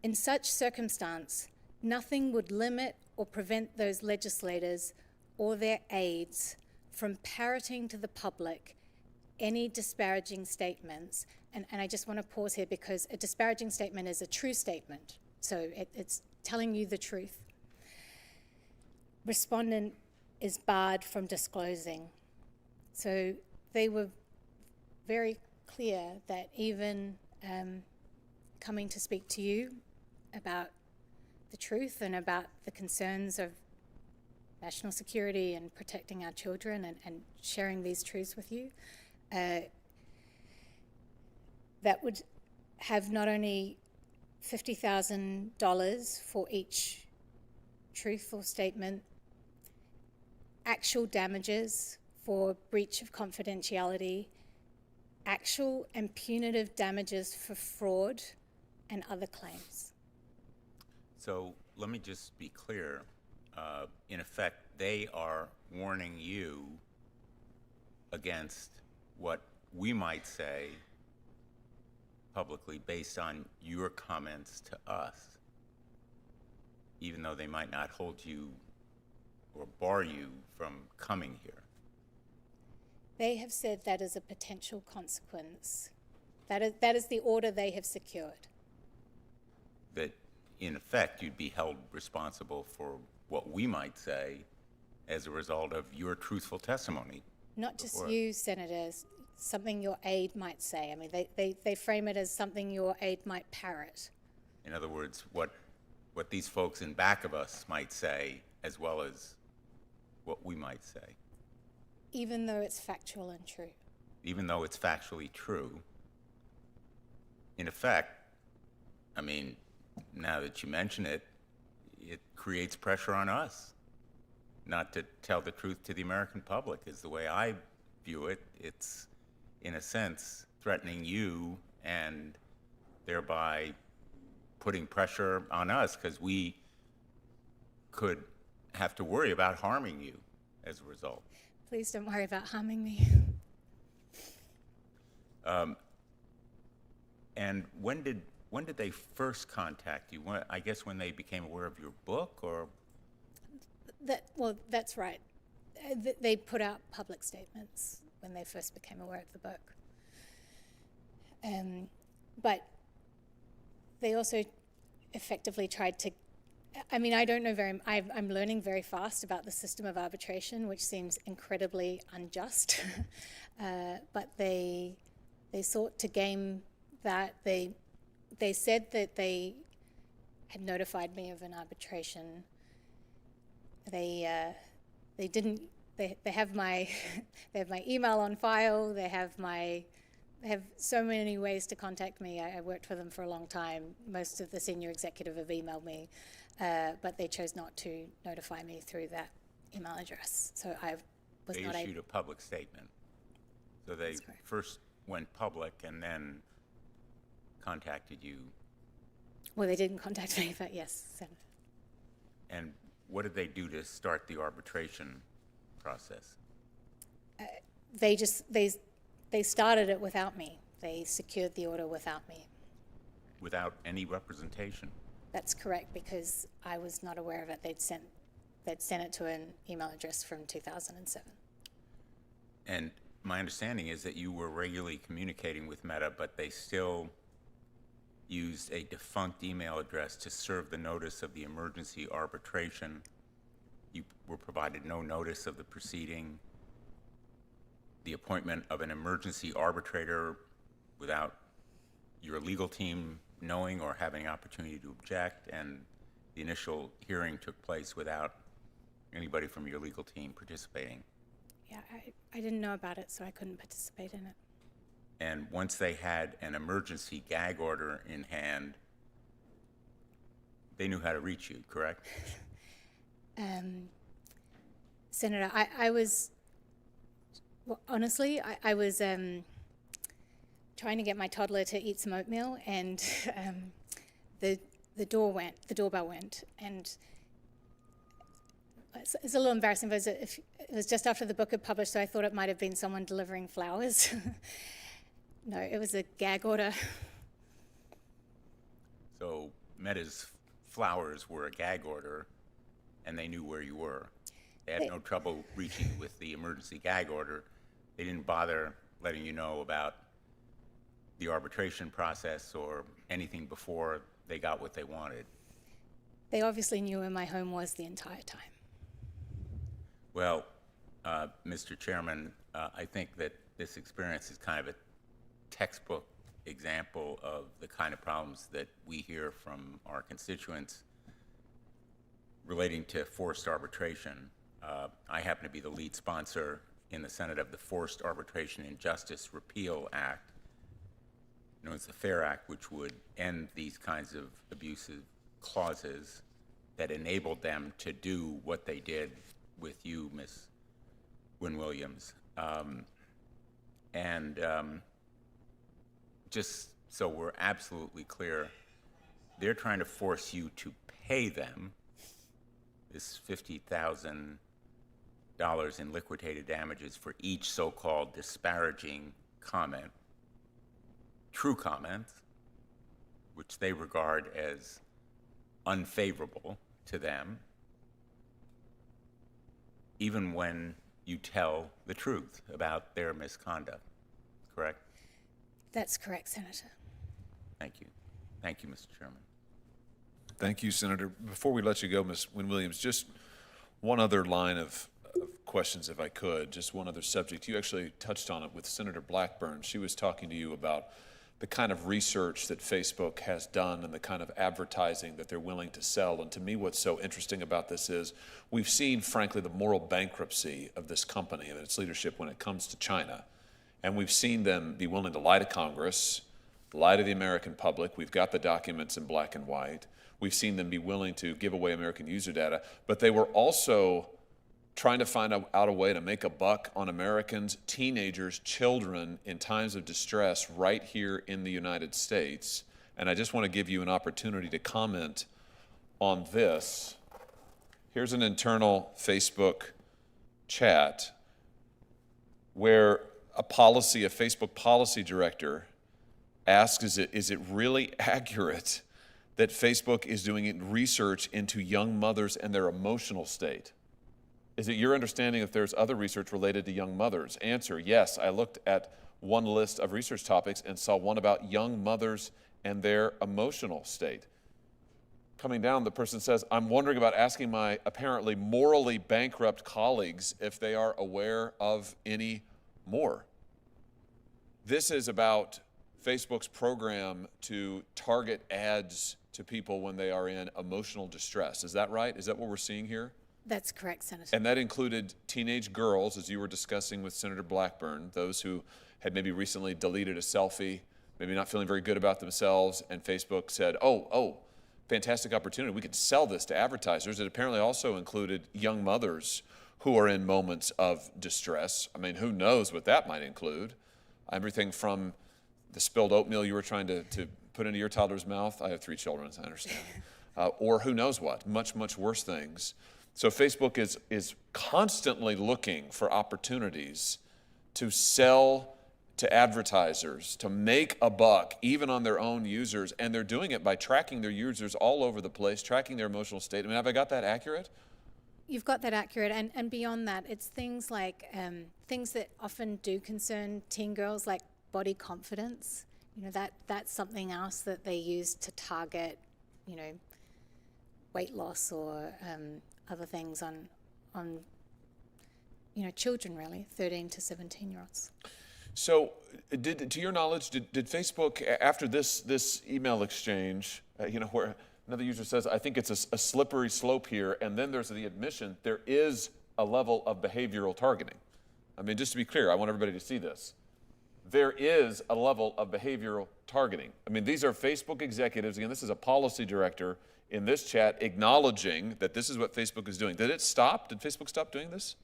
S6: In such circumstance, nothing would limit or prevent those legislators or their aides from parroting to the public any disparaging statements. And I just want to pause here because a disparaging statement is a true statement. So it's telling you the truth. Respondent is barred from disclosing. So they were very clear that even coming to speak to you about the truth and about the concerns of national security and protecting our children and sharing these truths with you, that would have not only $50,000 for each truthful statement, actual damages for breach of confidentiality, actual and punitive damages for fraud and other claims.
S4: So let me just be clear. In effect, they are warning you against what we might say publicly based on your comments to us, even though they might not hold you or bar you from coming here.
S6: They have said that is a potential consequence. That is the order they have secured.
S4: That, in effect, you'd be held responsible for what we might say as a result of your truthful testimony.
S6: Not just you, Senators, something your aide might say. I mean, they frame it as something your aide might parrot.
S4: In other words, what these folks in back of us might say, as well as what we might say.
S6: Even though it's factual and true.
S4: Even though it's factually true. In effect, I mean, now that you mention it, it creates pressure on us not to tell the truth to the American public, is the way I view it. It's, in a sense, threatening you and thereby putting pressure on us because we could have to worry about harming you as a result.
S6: Please don't worry about harming me.
S4: And when did they first contact you? I guess when they became aware of your book, or?
S6: Well, that's right. They put out public statements when they first became aware of the book. But they also effectively tried to, I mean, I don't know I'm learning very fast about the system of arbitration, which seems incredibly unjust. But they sought to game that. They said that they had notified me of an arbitration. They didn't. They have my email on file. They have have so many ways to contact me. I worked for them for a long time. Most of the senior executive have emailed me, but they chose not to notify me through that email address. So I was
S4: They
S6: not
S4: issued a public statement. So they
S6: correct.
S4: first went public and then contacted you.
S6: Well, they didn't contact me, but yes, Senator.
S4: And what did they do to start the arbitration process?
S6: They started it without me. They secured the order without me.
S4: Without any representation?
S6: That's correct, because I was not aware of it. They'd sent it to an email address from 2007.
S4: And my understanding is that you were regularly communicating with Meta, but they still used a defunct email address to serve the notice of the emergency arbitration. You were provided no notice of the proceeding, the appointment of an emergency arbitrator without your legal team knowing or having opportunity to object, and the initial hearing took place without anybody from your legal team participating.
S6: Yeah, I didn't know about it, so I couldn't participate in it.
S4: And once they had an emergency gag order in hand, they knew how to reach you, correct?
S6: Senator, I was, well, honestly, I was trying to get my toddler to eat some oatmeal, and the doorbell went, and it's a little embarrassing, but it was just after the book had published, so I thought it might have been someone delivering flowers. No, it was a gag order.
S4: So Meta's flowers were a gag order, and they knew where you were. They had no trouble reaching you with the emergency gag order. They didn't bother letting you know about the arbitration process or anything before they got what they wanted.
S6: They obviously knew where my home was the entire time.
S4: Well, Mr. Chairman, I think that this experience is kind of a textbook example of the kind of problems that we hear from our constituents relating to forced arbitration. I happen to be the lead sponsor in the Senate of the Forced Arbitration and Justice Repeal Act, known as the FAIR Act, which would end these kinds of abusive clauses that enabled them to do what they did with you, Ms. Wynne-Williams. Just so we're absolutely clear, they're trying to force you to pay them this $50,000 in liquidated damages for each so-called disparaging comment, true comments, which they regard as unfavorable to them, even when you tell the truth about their misconduct, correct?
S6: That's correct, Senator.
S4: Thank you. Thank you, Mr. Chairman.
S1: Thank you, Senator. Before we let you go, Ms. Wynne-Williams, just one other line of questions, if I could, just one other subject. You actually touched on it with Senator Blackburn. She was talking to you about the kind of research that Facebook has done and the kind of advertising that they're willing to sell. And to me, what's so interesting about this is we've seen, frankly, the moral bankruptcy of this company and its leadership when it comes to China. And we've seen them be willing to lie to Congress, lie to the American public. We've got the documents in black and white. We've seen them be willing to give away American user data. But they were also trying to find out a way to make a buck on Americans, teenagers, children in times of distress right here in the United States. And I just want to give you an opportunity to comment on this. Here's an internal Facebook chat where a Facebook policy director asks, is it really accurate that Facebook is doing research into young mothers and their emotional state? Is it your understanding that there's other research related to young mothers? Answer, yes. I looked at one list of research topics and saw one about young mothers and their emotional state. Coming down, the person says, I'm wondering about asking my apparently morally bankrupt colleagues if they are aware of any more. This is about Facebook's program to target ads to people when they are in emotional distress. Is that right? Is that what we're seeing here?
S6: That's correct, Senator.
S1: And that included teenage girls, as you were discussing with Senator Blackburn, those who had maybe recently deleted a selfie, maybe not feeling very good about themselves, and Facebook said, oh, fantastic opportunity. We could sell this to advertisers. It apparently also included young mothers who are in moments of distress. I mean, who knows what that might include? Everything from the spilled oatmeal you were trying to put into your toddler's mouth. I have 3 children, so I understand. Or who knows what, much, much worse things. So Facebook is constantly looking for opportunities to sell to advertisers, to make a buck, even on their own users. And they're doing it by tracking their users all over the place, tracking their emotional state. I mean, have I got that accurate?
S6: You've got that accurate, and beyond that, it's things like things that often do concern teen girls, like body confidence. You know, that's something else that they use to target, you know, weight loss or other things on you know, children, really, 13 to 17-year-olds.
S1: So, to your knowledge, did Facebook, after this email exchange, you know, where another user says, I think it's a slippery slope here, and then there's the admission, there is a level of behavioral targeting. I mean, just to be clear, I want everybody to see this. There is a level of behavioral targeting. I mean, these are Facebook executives. Again, this is a policy director in this chat acknowledging that this is what Facebook is doing. Did it stop? Did Facebook stop doing this?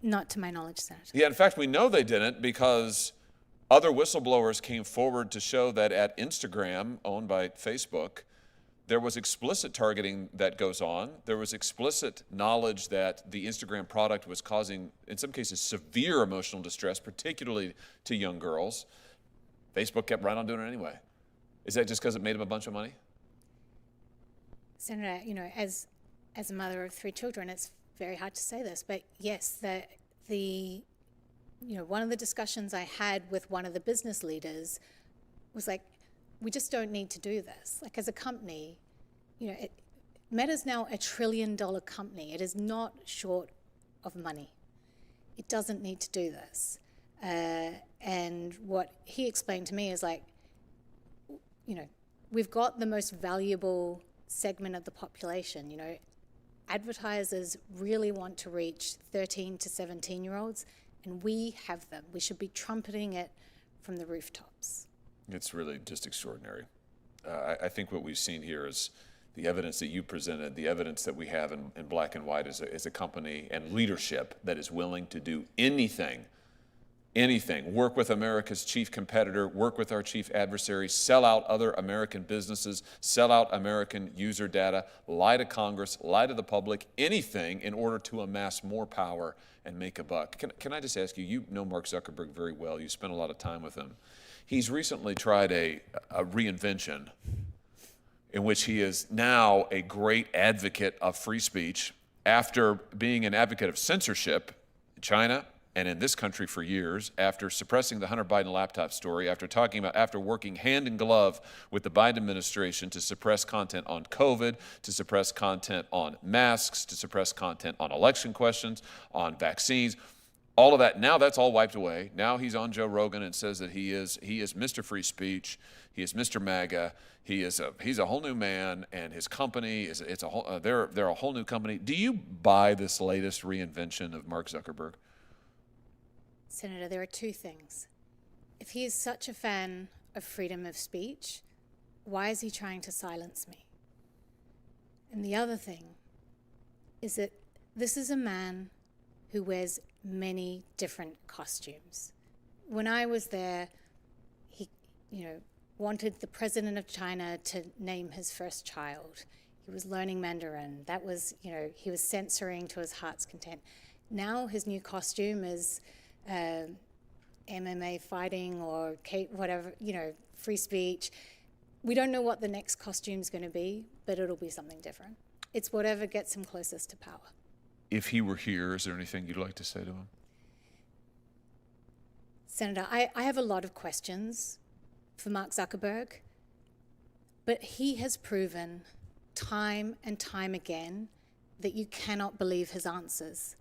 S6: Not to my knowledge, Senator.
S1: Yeah, in fact, we know they didn't because other whistleblowers came forward to show that at Instagram, owned by Facebook, there was explicit targeting that goes on. There was explicit knowledge that the Instagram product was causing, in some cases, severe emotional distress, particularly to young girls. Facebook kept right on doing it anyway. Is that just because it made them a bunch of money?
S6: Senator, you know, as a mother of 3 children, it's very hard to say this, but yes, the you know, one of the discussions I had with one of the business leaders was like, we just don't need to do this. Like, as a company, you know, Meta's now $1 trillion company. It is not short of money. It doesn't need to do this. And what he explained to me is like, you know, we've got the most valuable segment of the population. You know, advertisers really want to reach 13 to 17-year-olds, and we have them. We should be trumpeting it from the rooftops.
S1: It's really just extraordinary. I think what we've seen here is the evidence that you presented, the evidence that we have in black and white is a company and leadership that is willing to do anything, work with America's chief competitor, work with our chief adversary, sell out other American businesses, sell out American user data, lie to Congress, lie to the public, anything in order to amass more power and make a buck. Can I just ask you, you know Mark Zuckerberg very well, you spent a lot of time with him. He's recently tried a reinvention in which he is now a great advocate of free speech after being an advocate of censorship in China and in this country for years, after suppressing the Hunter Biden laptop story, after working hand in glove with the Biden administration to suppress content on COVID, to suppress content on masks, to suppress content on election questions, on vaccines. All of that, now that's all wiped away. Now he's on Joe Rogan and says that he is Mr. Free Speech, he is Mr. MAGA, he's a whole new man, and his company they're a whole new company. Do you buy this latest reinvention of Mark Zuckerberg?
S6: Senator, there are 2 things. If he is such a fan of freedom of speech, why is he trying to silence me? And the other thing is that this is a man who wears many different costumes. When I was there, he, you know, wanted the president of China to name his first child. He was learning Mandarin. That was, you know, he was censoring to his heart's content. Now his new costume is MMA fighting or whatever, you know, free speech. We don't know what the next costume's going to be, but it'll be something different. It's whatever gets him closest to power.
S1: If he were here, is there anything you'd like to say to him?
S6: Senator, I have a lot of questions for Mark Zuckerberg, but he has proven time and time again that you cannot believe his answers.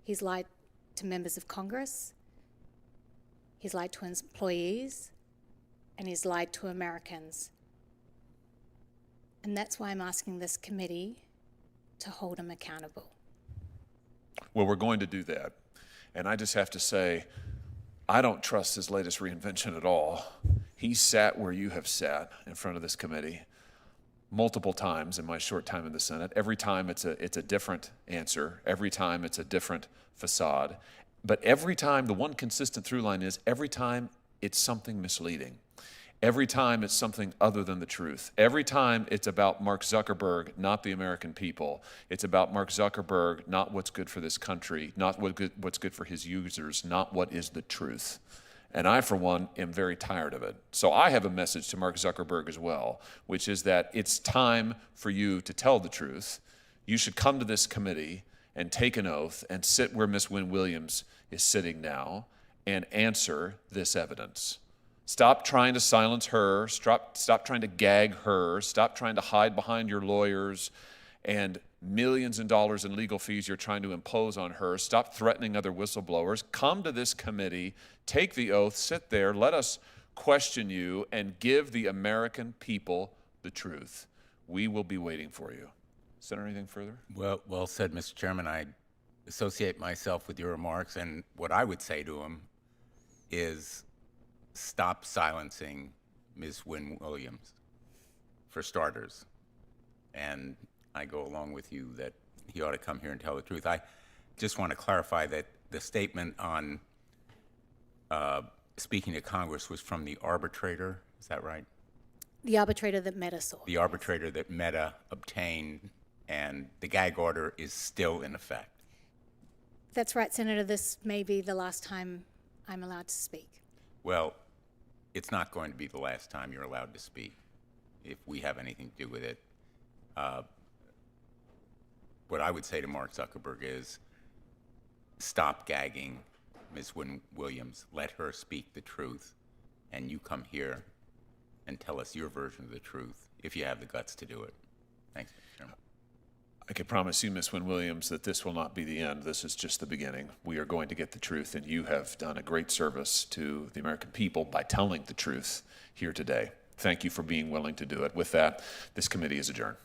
S6: He's lied to members of Congress, he's lied to his employees, and he's lied to Americans. And that's why I'm asking this committee to hold him accountable.
S1: Well, we're going to do that. And I just have to say, I don't trust his latest reinvention at all. He sat where you have sat in front of this committee multiple times in my short time in the Senate. Every time it's a different answer. Every time it's a different facade. But every time, the one consistent through line is every time it's something misleading. Every time it's something other than the truth. Every time it's about Mark Zuckerberg, not the American people. It's about Mark Zuckerberg, not what's good for this country, not what's good for his users, not what is the truth. And I, for one, am very tired of it. So I have a message to Mark Zuckerberg as well, which is that it's time for you to tell the truth. You should come to this committee and take an oath and sit where Ms. Wynne Williams is sitting now and answer this evidence. Stop trying to silence her. Stop trying to gag her. Stop trying to hide behind your lawyers and millions of dollars in legal fees you're trying to impose on her. Stop threatening other whistleblowers. Come to this committee, take the oath, sit there, let us question you, and give the American people the truth. We will be waiting for you. Senator, anything further?
S4: Well said, Mr. Chairman. I associate myself with your remarks, and what I would say to him is stop silencing Ms. Wynne Williams, for starters. And I go along with you that he ought to come here and tell the truth. I just want to clarify that the statement on speaking to Congress was from the arbitrator. Is that right?
S6: The arbitrator that Meta saw.
S4: The arbitrator that Meta obtained, and the gag order is still in effect.
S6: That's right, Senator. This may be the last time I'm allowed to speak.
S4: Well, it's not going to be the last time you're allowed to speak if we have anything to do with it. What I would say to Mark Zuckerberg is stop gagging Ms. Wynne Williams. Let her speak the truth, and you come here and tell us your version of the truth if you have the guts to do it. Thanks, Mr. Chairman.
S1: I can promise you, Ms. Wynne Williams, that this will not be the end. This is just the beginning. We are going to get the truth, and you have done a great service to the American people by telling the truth here today. Thank you for being willing to do it. With that, this committee is adjourned.